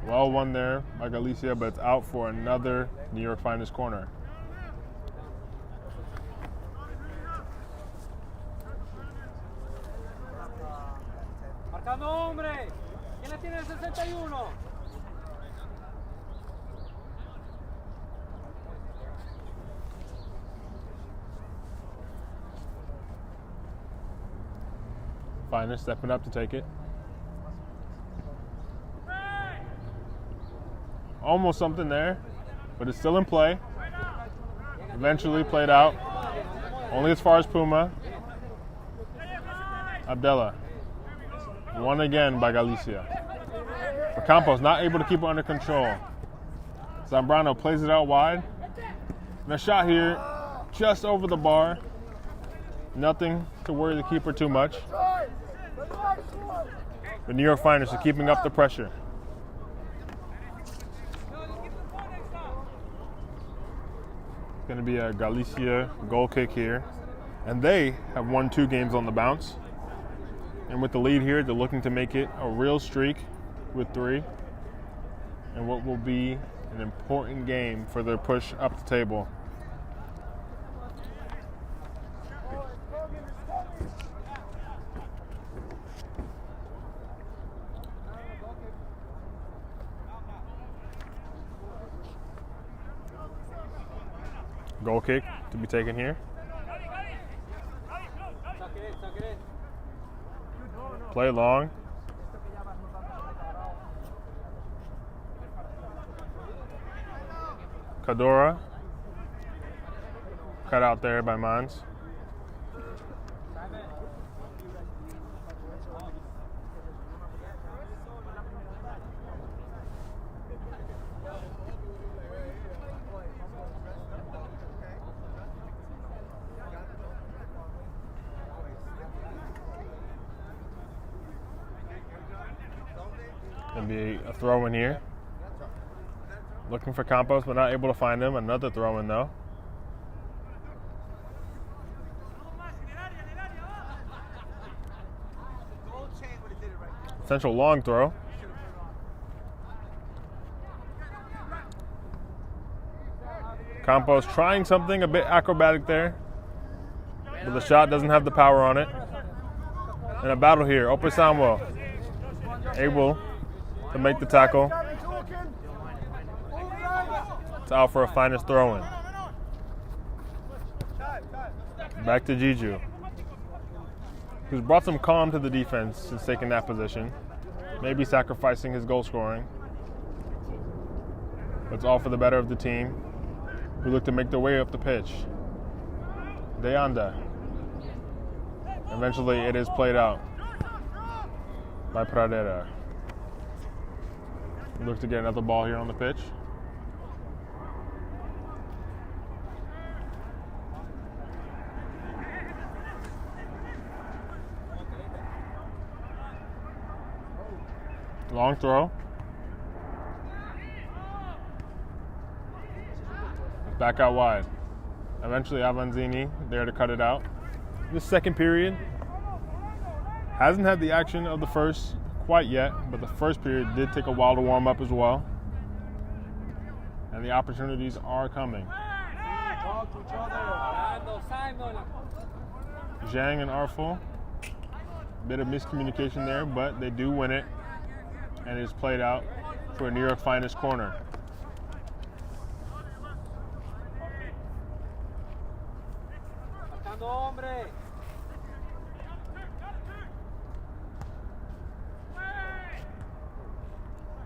Well won there by Galicia, but it's out for another New York Finest corner. Marcando hombre. ¿Quién la tiene el 61? Finest stepping up to take it. Almost something there, but it's still in play. Eventually played out. Only as far as Puma. Abdella. Won again by Galicia. But Campos not able to keep it under control. Zambrano plays it out wide. And a shot here just over the bar. Nothing to worry the keeper too much. The New York Finest are keeping up the pressure. It's going to be a Galicia goal kick here. And they have won 2 games on the bounce. And with the lead here, they're looking to make it a real streak with 3. And what will be an important game for their push up the table. Goal kick to be taken here. Play long. Cadora. Cut out there by Mans. Gonna be a throw in here. Looking for Campos, but not able to find him. Another throw in though. Potential long throw. Campos trying something a bit acrobatic there, but the shot doesn't have the power on it. And a battle here. Ope Samuel able to make the tackle. It's out for a finest throw-in. Back to Jiju, who's brought some calm to the defense since taking that position. Maybe sacrificing his goal scoring. But it's all for the better of the team, who look to make their way up the pitch. Deanda. Eventually it is played out by Pradera. We look to get another ball here on the pitch. Long throw. Back out wide. Eventually Avanzini there to cut it out. This second period hasn't had the action of the first quite yet, but the first period did take a while to warm up as well. And the opportunities are coming. Zhang and Arful. Bit of miscommunication there, but they do win it. And it's played out for a New York Finest corner.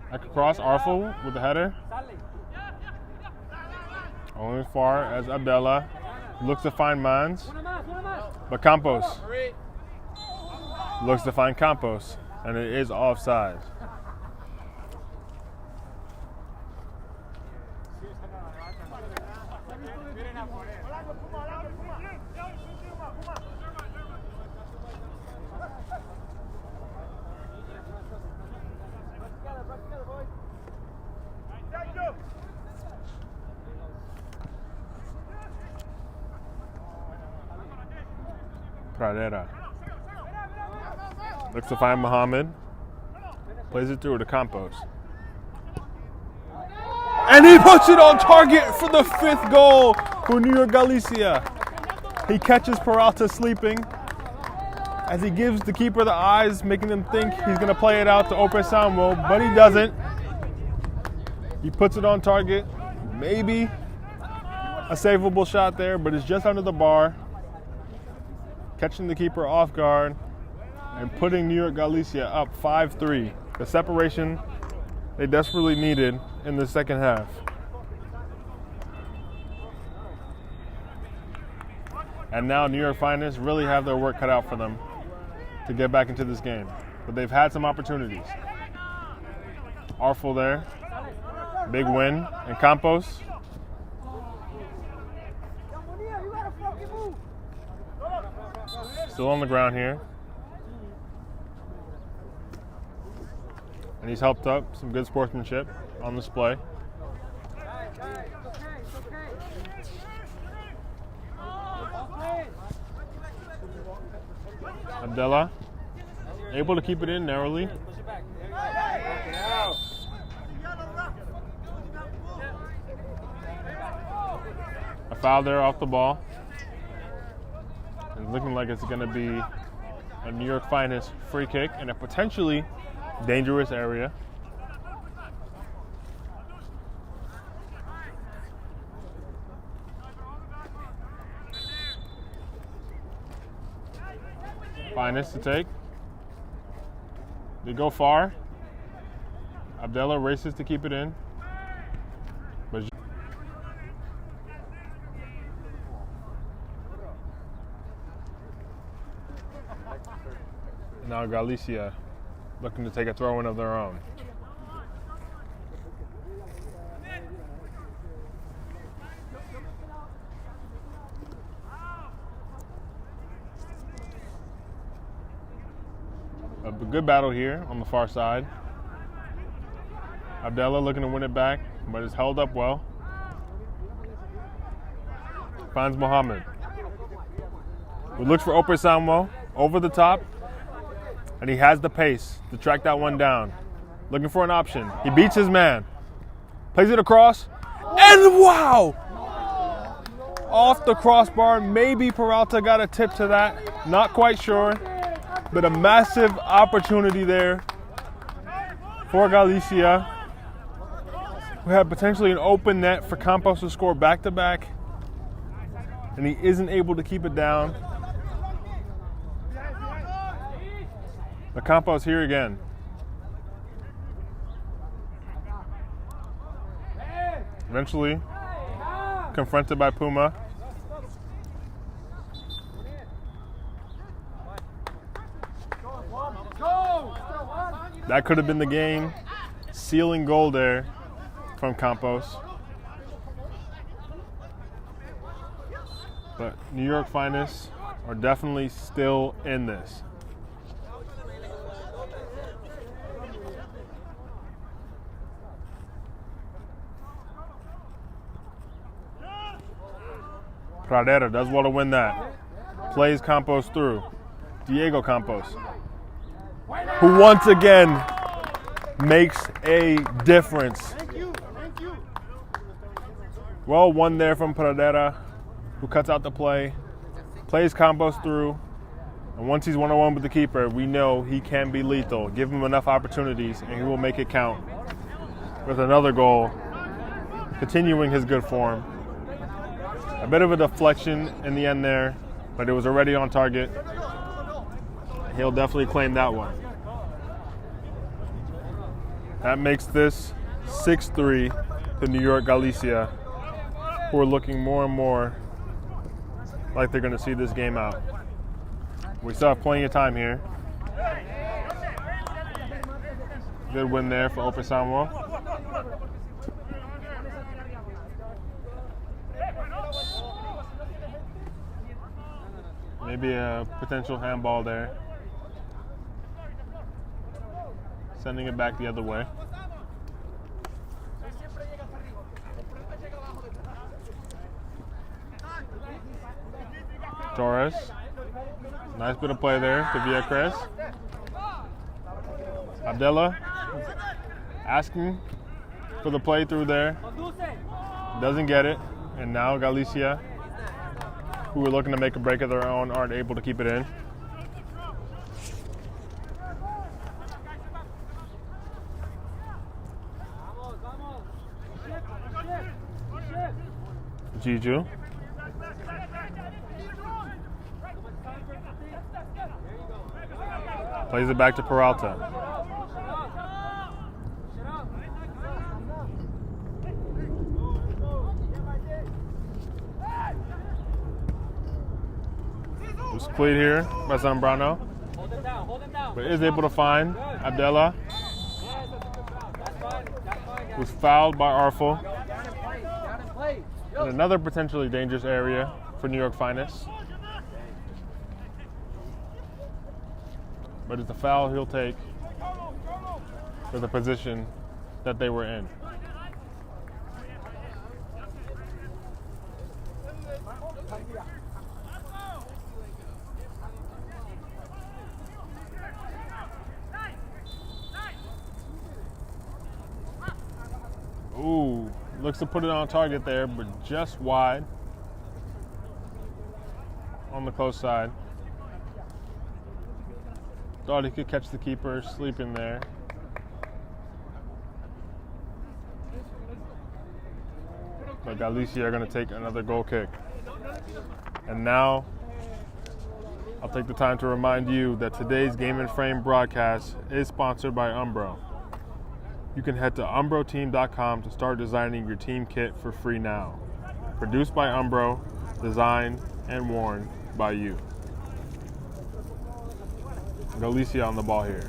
Back across, Arful with the header. Only as far as Abdella looks to find Mans, but Campos looks to find Campos, and it is offside. Pradera looks to find Muhammad, plays it through to Campos, and he puts it on target for the 5th goal for New York Galicia. He catches Peralta sleeping as he gives the keeper the eyes, making them think he's going to play it out to Ope Samuel, but he doesn't. He puts it on target, maybe a savable shot there, but it's just under the bar, catching the keeper off guard and putting New York Galicia up 5-3. The separation they desperately needed in the second half. And now New York Finest really have their work cut out for them to get back into this game. But they've had some opportunities. Arful there, big win, and Campos. Still on the ground here. And he's helped up some good sportsmanship on display. Abdella able to keep it in narrowly. A foul there off the ball. It's looking like it's going to be a New York Finest free kick in a potentially dangerous area. Finest to take. They go far. Abdella races to keep it in. But now Galicia looking to take a throw-in of their own. A good battle here on the far side. Abdella looking to win it back, but is held up well. Finds Mohammed. He looks for Oper Samuel over the top, and he has the pace to track that one down. Looking for an option. He beats his man. Plays it across, and wow! Off the crossbar. Maybe Peralta got a tip to that. Not quite sure, but a massive opportunity there for Galicia, who had potentially an open net for Campos to score back-to-back, and he isn't able to keep it down. The Campos here again. Eventually confronted by Puma. That could have been the game sealing goal there from Campos. But New York Finest are definitely still in this. Pradera does well to win that. Plays Campos through. Diego Campos, who once again makes a difference. Well won there from Pradera, who cuts out the play. Plays Campos through. And once he's one-on-one with the keeper, we know he can be lethal. Give him enough opportunities, and he will make it count. With another goal, continuing his good form. A bit of a deflection in the end there, but it was already on target. He'll definitely claim that one. That makes this 6-3 to New York Galicia, who are looking more and more like they're going to see this game out. We still have plenty of time here. Good win there for Oper Samuel. Maybe a potential handball there. Sending it back the other way. Torres. Nice bit of play there to Villacres. Abdella asking for the play through there. Doesn't get it. And now Galicia, who were looking to make a break of their own, aren't able to keep it in. Jiju. Plays it back to Peralta. Was cleared here by Zambrano, but is able to find Abdella, who's fouled by Arfel. In another potentially dangerous area for New York Finest. But it's a foul he'll take for the position that they were in. Ooh, looks to put it on target there, but just wide on the close side. Thought he could catch the keeper sleeping there. But Galicia are going to take another goal kick. And now, I'll take the time to remind you that today's Game and Frame broadcast is sponsored by Umbro. You can head to umbroteam.com to start designing your team kit for free now. Produced by Umbro, designed and worn by you. Galicia on the ball here.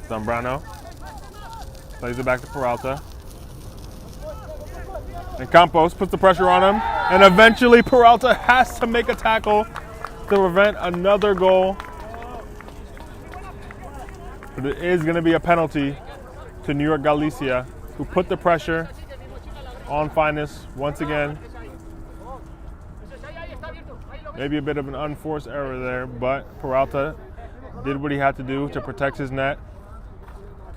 Zambrano plays it back to Peralta. And Campos puts the pressure on him. And eventually Peralta has to make a tackle to prevent another goal But it is going to be a penalty to New York Galicia, who put the pressure on Finest once again. Maybe a bit of an unforced error there, but Peralta did what he had to do to protect his net.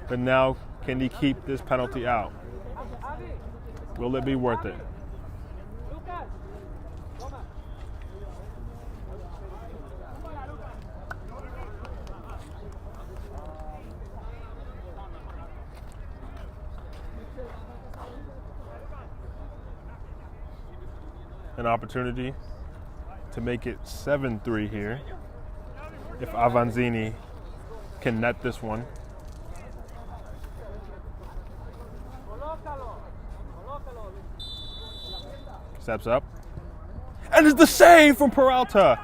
But now, can he keep this penalty out? Will it be worth it? An opportunity to make it 7-3 here if Avanzini can net this one. Steps up. And it's the save from Peralta.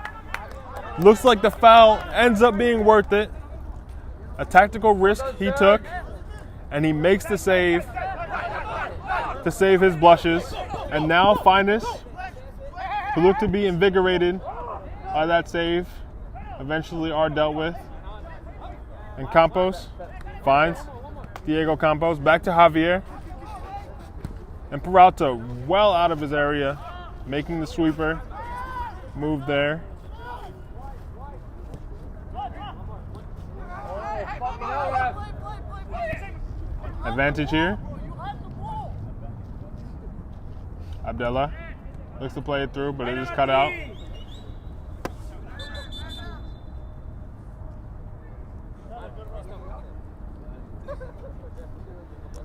Looks like the foul ends up being worth it. A tactical risk he took, and he makes the save to save his blushes. And now Finest, who look to be invigorated by that save, eventually are dealt with. And Campos finds Diego Campos back to Javier. And Peralta well out of his area, making the sweeper move there. Advantage here. Abdallah looks to play it through, but it is cut out.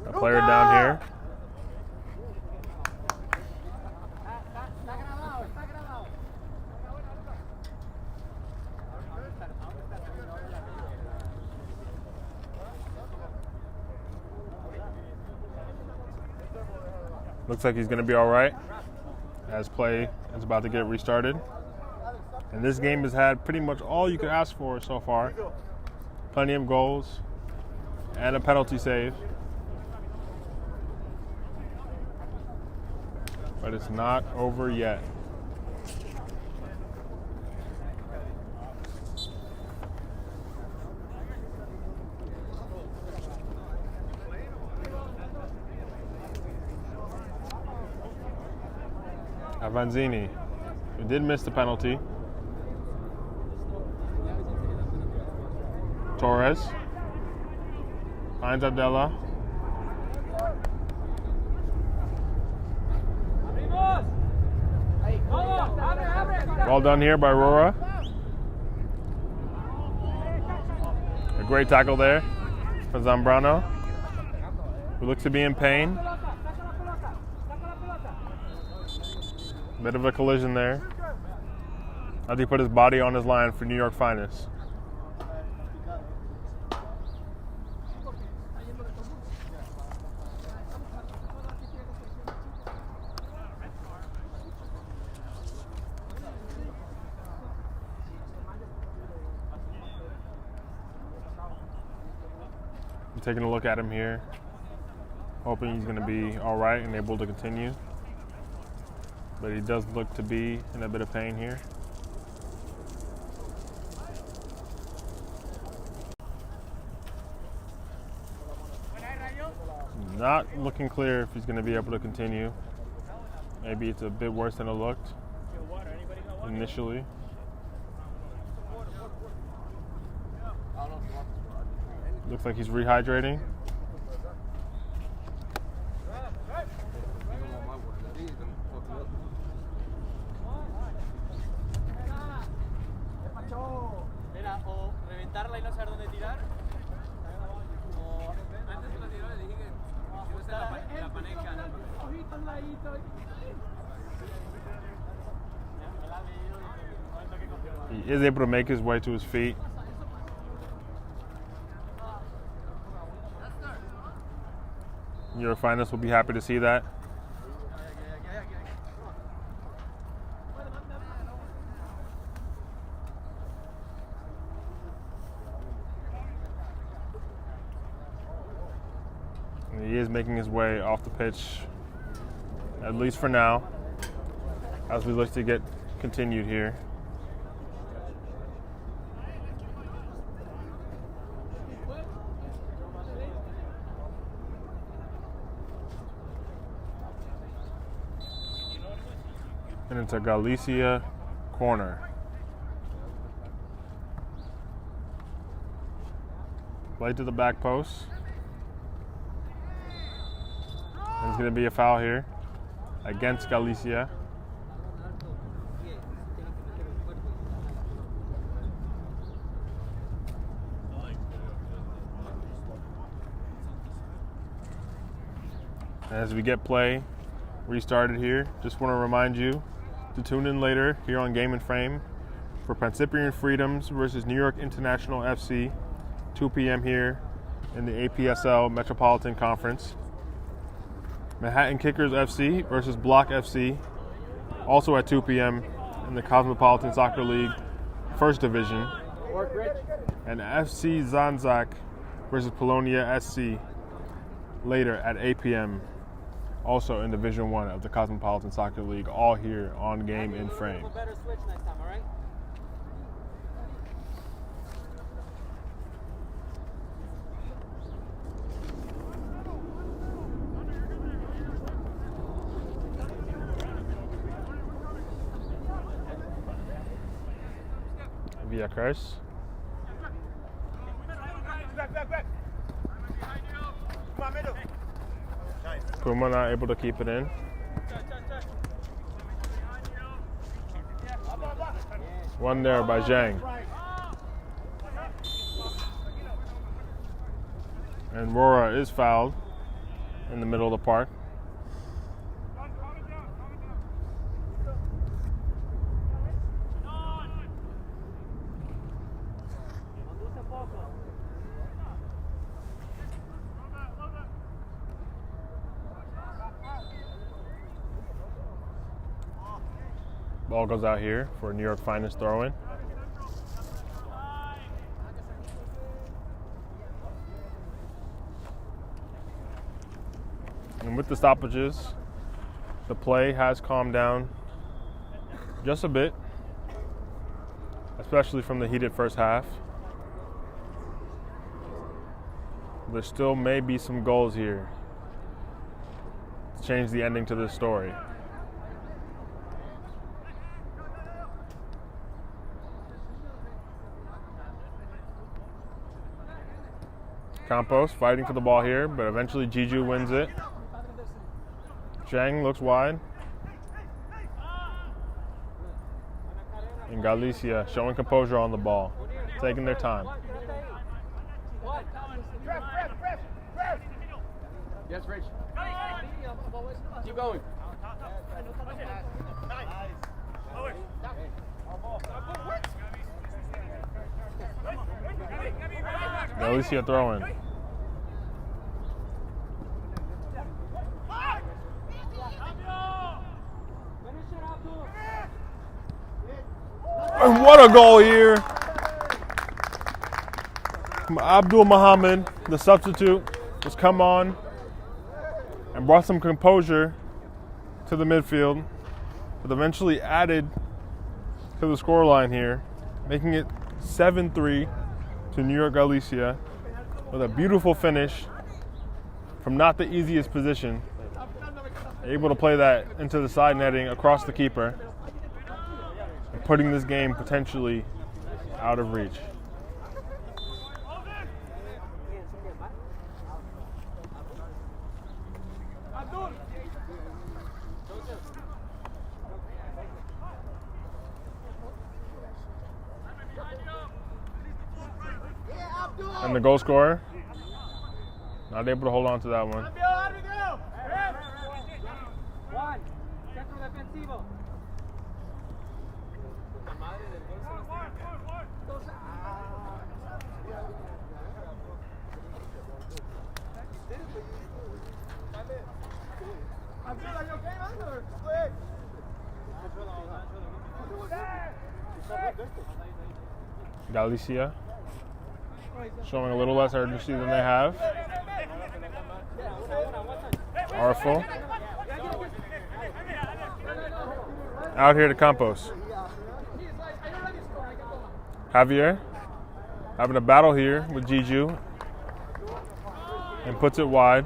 A player down here. Looks like he's going to be all right as play is about to get restarted. And this game has had pretty much all you could ask for so far. Plenty of goals and a penalty save. But it's not over yet. Avanzini, who did miss the penalty. Torres finds Abdallah. Well done here by Rora. A great tackle there for Zambrano, who looks to be in pain. Bit of a collision there as he put his body on his line for New York Finest. I'm taking a look at him here, hoping he's going to be all right and able to continue. But he does look to be in a bit of pain here. Not looking clear if he's going to be able to continue. Maybe it's a bit worse than it looked initially. Looks like he's rehydrating. He is able to make his way to his feet. New York Finest will be happy to see that. And he is making his way off the pitch, at least for now, as we look to get continued here. And it's a Galicia corner. Play to the back post. And it's going to be a foul here against Galicia. As we get play restarted here, just want to remind you to tune in later here on Game and Frame for Principian Freedoms versus New York International FC, 2 p.m. here in the APSL Metropolitan Conference. Manhattan Kickers FC versus Block FC, also at 2 p.m. in the Cosmopolitan Soccer League First Division. And FC Zanzak versus Polonia SC later at 8 p.m. also in Division 1 of the Cosmopolitan Soccer League, all here on Game in Frame. Via Curse. Puma not able to keep it in. One there by Zhang. And Rora is fouled in the middle of the park. Ball goes out here for New York Finest throw-in. And with the stoppages, the play has calmed down just a bit, especially from the heated first half. There still may be some goals here to change the ending to this story. Campos fighting for the ball here, but eventually Jiju wins it. Zhang looks wide. And Galicia showing composure on the ball, taking their time. Yes, Rich. Keep going. Galicia throwing. And what a goal here from Abdul Muhammad, the substitute, has come on and brought some composure to the midfield, but eventually added to the scoreline here, making it 7-3 to New York Galicia with a beautiful finish from not the easiest position, able to play that into the side netting across the keeper, and putting this game potentially out of reach. And the goal scorer, not able to hold on to that one. Galicia showing a little less urgency than they have. Artful. Out here to Campos. Javier having a battle here with Jiju and puts it wide.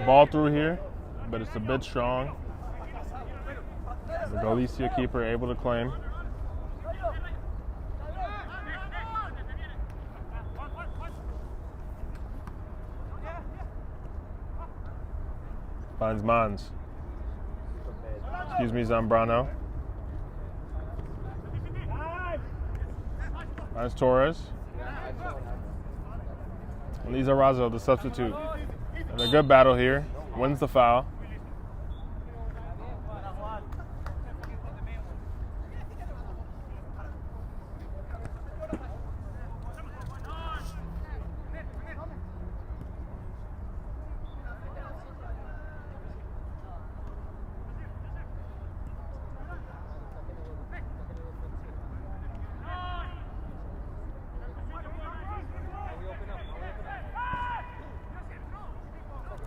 Ball through here, but it's a bit strong. The Galicia keeper able to claim. Finds Mans. Excuse me, Zambrano. Finds Torres. And Lizarazo, the substitute. And a good battle here. Wins the foul.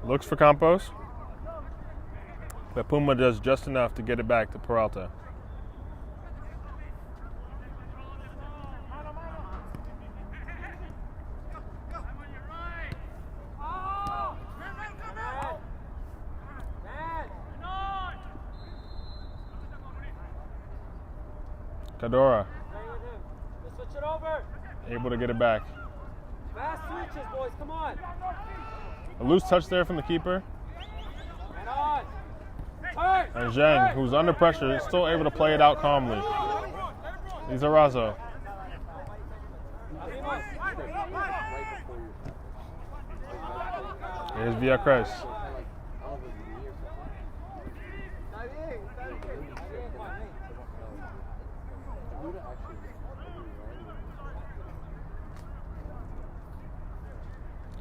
Looks for Campos, but Puma does just enough to get it back to Peralta. Cadora able to get it back. Fast switches, boys, come on. A loose touch there from the keeper. And Zhang, who's under pressure, is still able to play it out calmly. Lizarazo. Here's Villacres.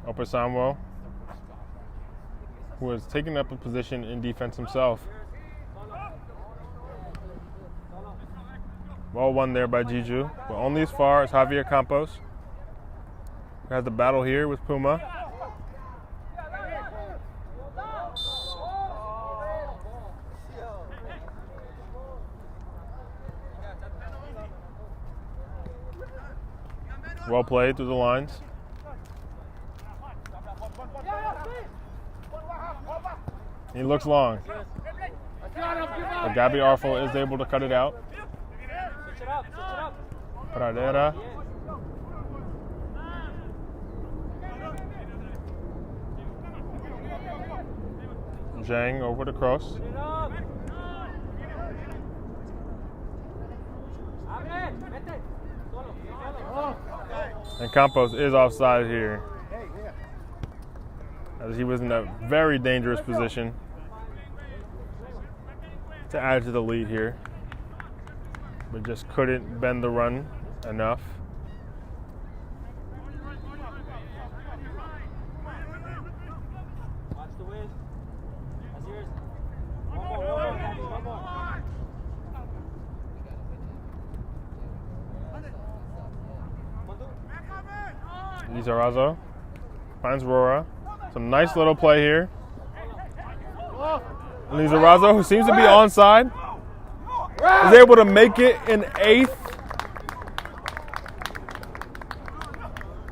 Upper Samuel, who has taken up a position in defense himself. Well won there by Jiju, but only as far as Javier Campos, who has the battle here with Puma. Well played through the lines. He looks long. But Gabi Arfel is able to cut it out. Pradera. Zhang over the cross. And Campos is offside here, as he was in a very dangerous position to add to the lead here, but just couldn't bend the run enough. Watch the win. That's yours. One more. Lizarazo finds Rora. Some nice little play here. Lizarazo, who seems to be onside, is able to make it in eighth.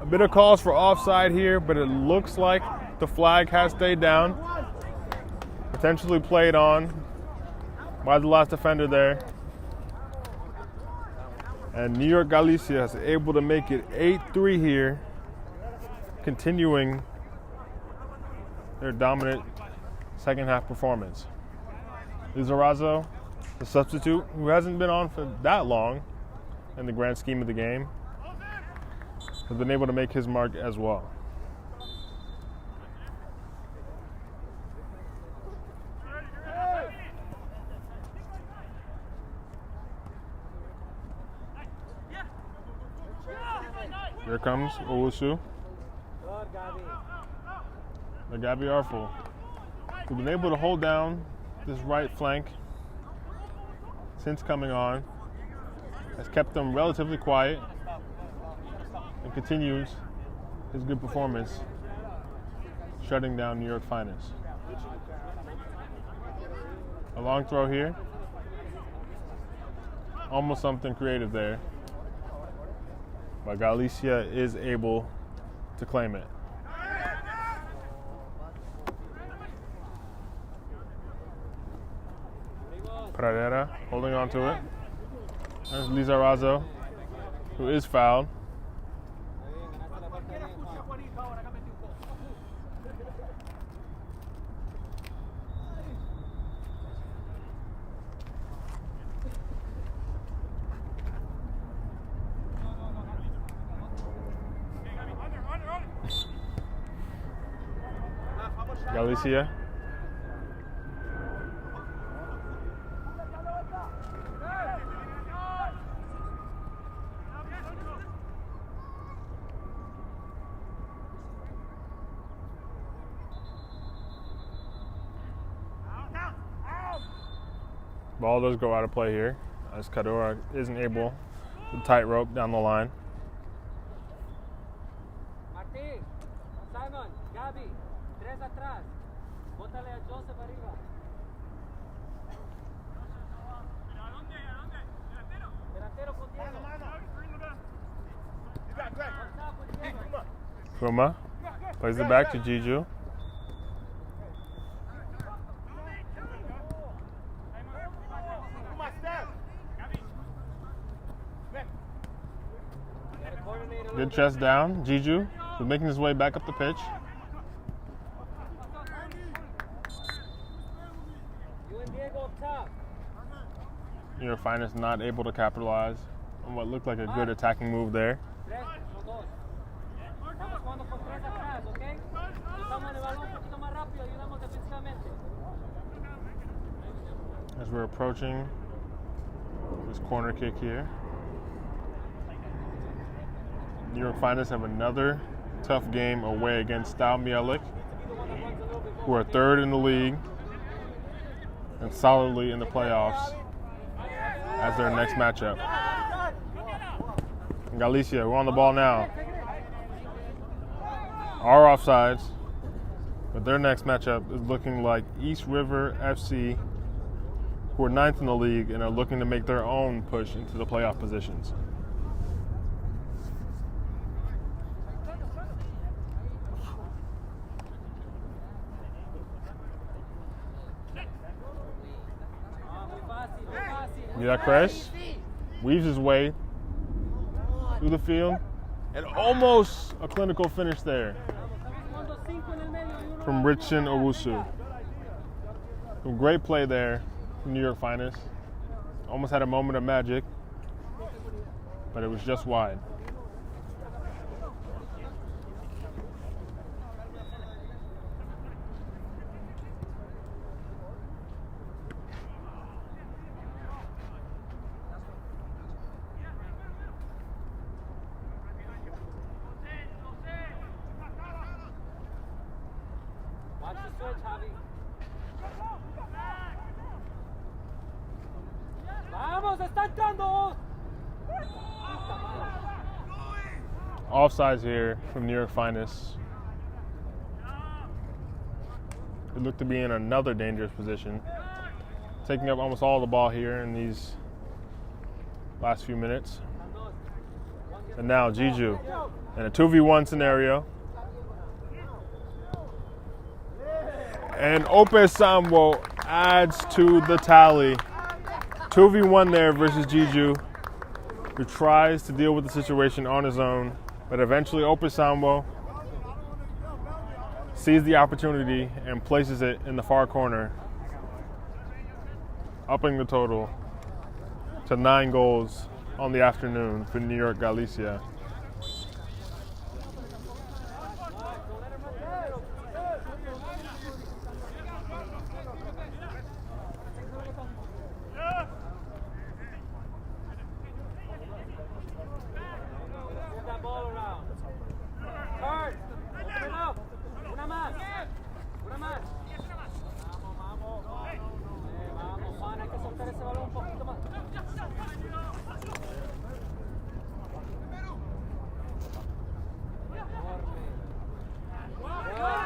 A bit of calls for offside here, but it looks like the flag has stayed down. Potentially played on by the last defender there. And New York Galicia is able to make it 8-3 here, continuing their dominant second half performance. Lizarazo, the substitute, who hasn't been on for that long in the grand scheme of the game, has been able to make his mark as well. Here comes Owusu. The Gabi Arfel, who's been able to hold down this right flank since coming on, has kept them relatively quiet and continues his good performance, shutting down New York Finest. A long throw here. Almost something creative there. But Galicia is able to claim it. Pradera holding on to it. There's Lizarazo, who is fouled. Galicia. Ball does go out of play here, as Cadora isn't able to tightrope down the line. Martín, Simon, Gabi, tres atrás. Bótale a Joseph arriba. Delantero con Diego. Kuma plays it back to Jiju. Good chest down. Jiju is making his way back up the pitch. You and Diego up top. Your Finest not able to capitalize on what looked like a good attacking move there. Tres, no dos. Estamos jugando con tres atrás, ¿ok? Estamos en el balón un poquito más rápido, ayudamos defensivamente. As we're approaching this corner kick here. New York Finest have another tough game away against Stal Mielik, who are third in the league and solidly in the playoffs as their next matchup. Galicia, we're on the ball now. Our offsides, but their next matchup is looking like East River FC, who are ninth in the league and are looking to make their own push into the playoff positions. Miracres weaves his way through the field, and almost a clinical finish there from Richin Owusu. Some great play there from New York Finest. Almost had a moment of magic, but it was just wide. Watch the switch, Javi. Vamos, está entrando. Offsides here from New York Finest. They look to be in another dangerous position, taking up almost all the ball here in these last few minutes. And now Jiju in a 2v1 scenario. And Ope Sambo adds to the tally. 2v1 there versus Jiju, who tries to deal with the situation on his own, but eventually Ope Sambo sees the opportunity and places it in the far corner, upping the total to 9 goals on the afternoon for New York Galicia.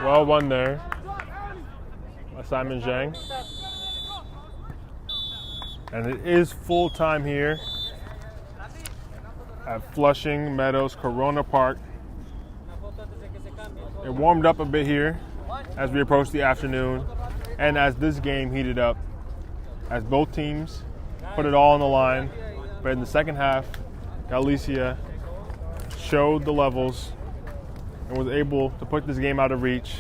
Well won there by Simon Zhang. And it is full time here at Flushing Meadows Corona Park. It warmed up a bit here as we approached the afternoon and as this game heated up. as both teams put it all on the line. But in the second half, Galicia showed the levels and was able to put this game out of reach.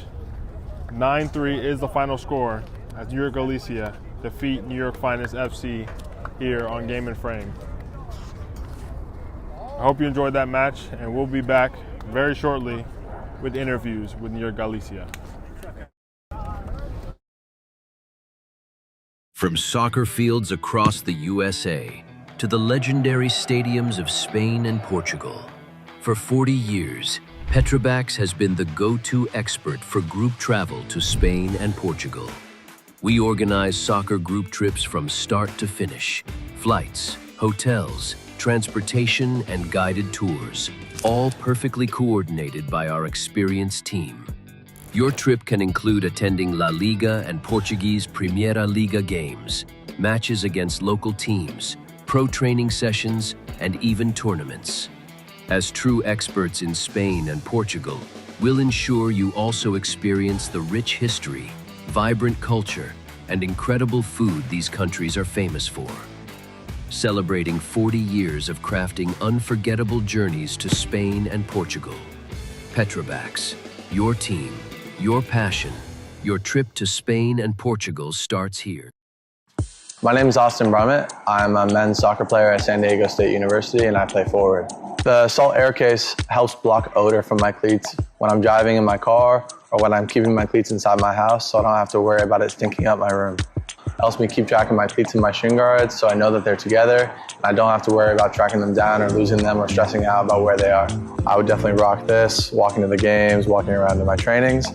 9-3 is the final score as New York Galicia defeat New York Finest FC here on Game and Frame. I hope you enjoyed that match, and we'll be back very shortly with interviews with New York Galicia. From soccer fields across the USA to the legendary stadiums of Spain and Portugal, for 40 years, Petrobax has been the go-to expert for group travel to Spain and Portugal. We organize soccer group trips from start to finish, flights, hotels, transportation, and guided tours, all perfectly coordinated by our experienced team. Your trip can include attending La Liga and Portuguese Primeira Liga games, matches against local teams, pro training sessions, and even tournaments. As true experts in Spain and Portugal, we'll ensure you also experience the rich history, vibrant culture, and incredible food these countries are famous for. Celebrating 40 years of crafting unforgettable journeys to Spain and Portugal. Petrobax, your team, your passion, your trip to Spain and Portugal starts here. My name is Austin Brummett. I'm a men's soccer player at San Diego State University, and I play forward. The Salt Air Case helps block odor from my cleats when I'm driving in my car or when I'm keeping my cleats inside my house, so I don't have to worry about it stinking up my room. It helps me keep track of my cleats and my shin guards, so I know that they're together, and I don't have to worry about tracking them down or losing them or stressing out about where they are. I would definitely rock this, walking to the games, walking around to my trainings.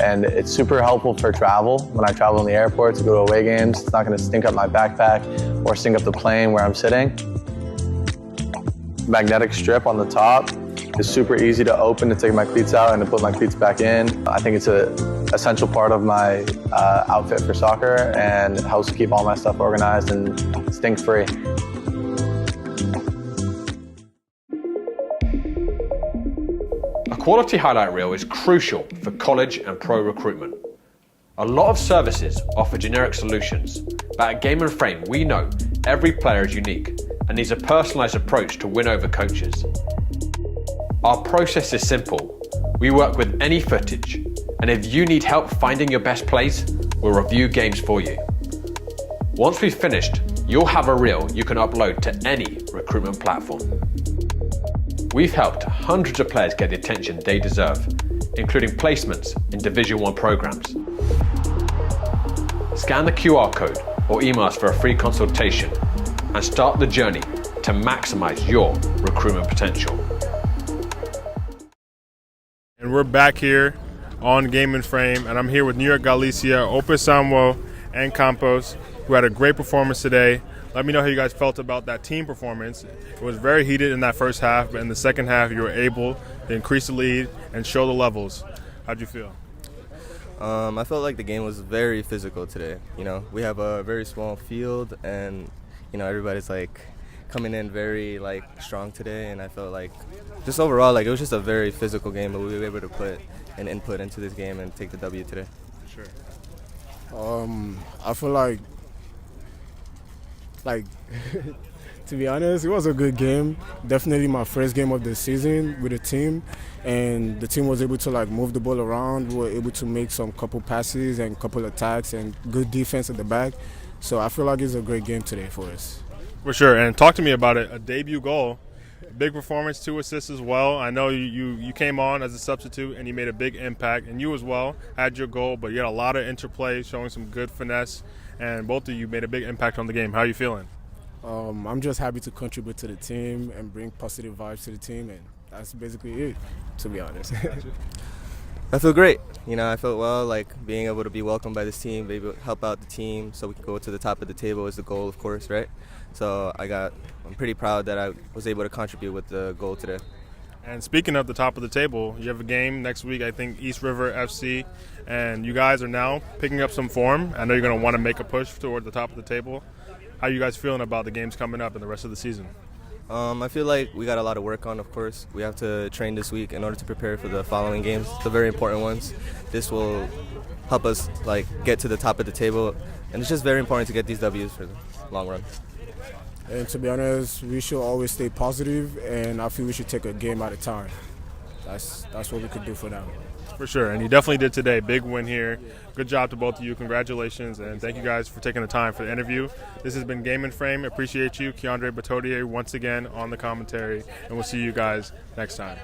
And it's super helpful for travel. When I travel in the airport to go to away games, it's not going to stink up my backpack or stink up the plane where I'm sitting. Magnetic strip on the top is super easy to open to take my cleats out and to put my cleats back in. I think it's an essential part of my outfit for soccer, and it helps keep all my stuff organized and stink-free. A quality highlight reel is crucial for college and pro recruitment. A lot of services offer generic solutions, but at Game and Frame we know every player is unique and needs a personalised approach to win over coaches. Our process is simple. We work with any footage, and if you need help finding your best plays, we'll review games for you. Once we've finished, you'll have a reel you can upload to any recruitment platform. We've helped hundreds of players get the attention they deserve, including placements in Division 1 programs. Scan the QR code or email us for a free consultation and start the journey to maximize your recruitment potential. And we're back here on Game and Frame, and I'm here with New York Galicia, Opus Samwo and Campos, who had a great performance today. Let me know how you guys felt about that team performance. It was very heated in that first half, but in the second half, you were able to increase the lead and show the levels. How'd you feel? I felt like the game was very physical today. You know, we have a very small field, and everybody's like coming in very strong today. And I felt like just overall, it was just a very physical game, but we were able to put an input into this game and take the W today. Sure. I feel like to be honest, it was a good game. Definitely my first game of the season with the team, and the team was able to move the ball around. We were able to make some couple passes and couple attacks and good defense at the back. So I feel like it's a great game today for us. For sure. And talk to me about it. A debut goal, big performance, 2 assists as well. I know you came on as a substitute and you made a big impact, and you as well had your goal, but you had a lot of interplay, showing some good finesse, and both of you made a big impact on the game. How are you feeling? I'm just happy to contribute to the team and bring positive vibes to the team, and that's basically it, to be honest. I feel great. I felt well, being able to be welcomed by this team, be able to help out the team so we can go to the top of the table is the goal, of course, right? So I'm pretty proud that I was able to contribute with the goal today. And speaking of the top of the table, you have a game next week, I think, East River FC, and you guys are now picking up some form. I know you're going to want to make a push toward the top of the table. How are you guys feeling about the games coming up and the rest of the season? I feel like we got a lot of work on, of course. We have to train this week in order to prepare for the following games, the very important ones. This will help us like get to the top of the table, and it's just very important to get these W's for the long run. And to be honest, we should always stay positive, and I feel we should take a game at a time. That's what we could do for now. For sure, and you definitely did today. Big win here. Good job to both of you. Congratulations, and thank you guys for taking the time for the interview. This has been Game and Frame. Appreciate you, Keandre Batodier, once again on the commentary, and we'll see you guys next time.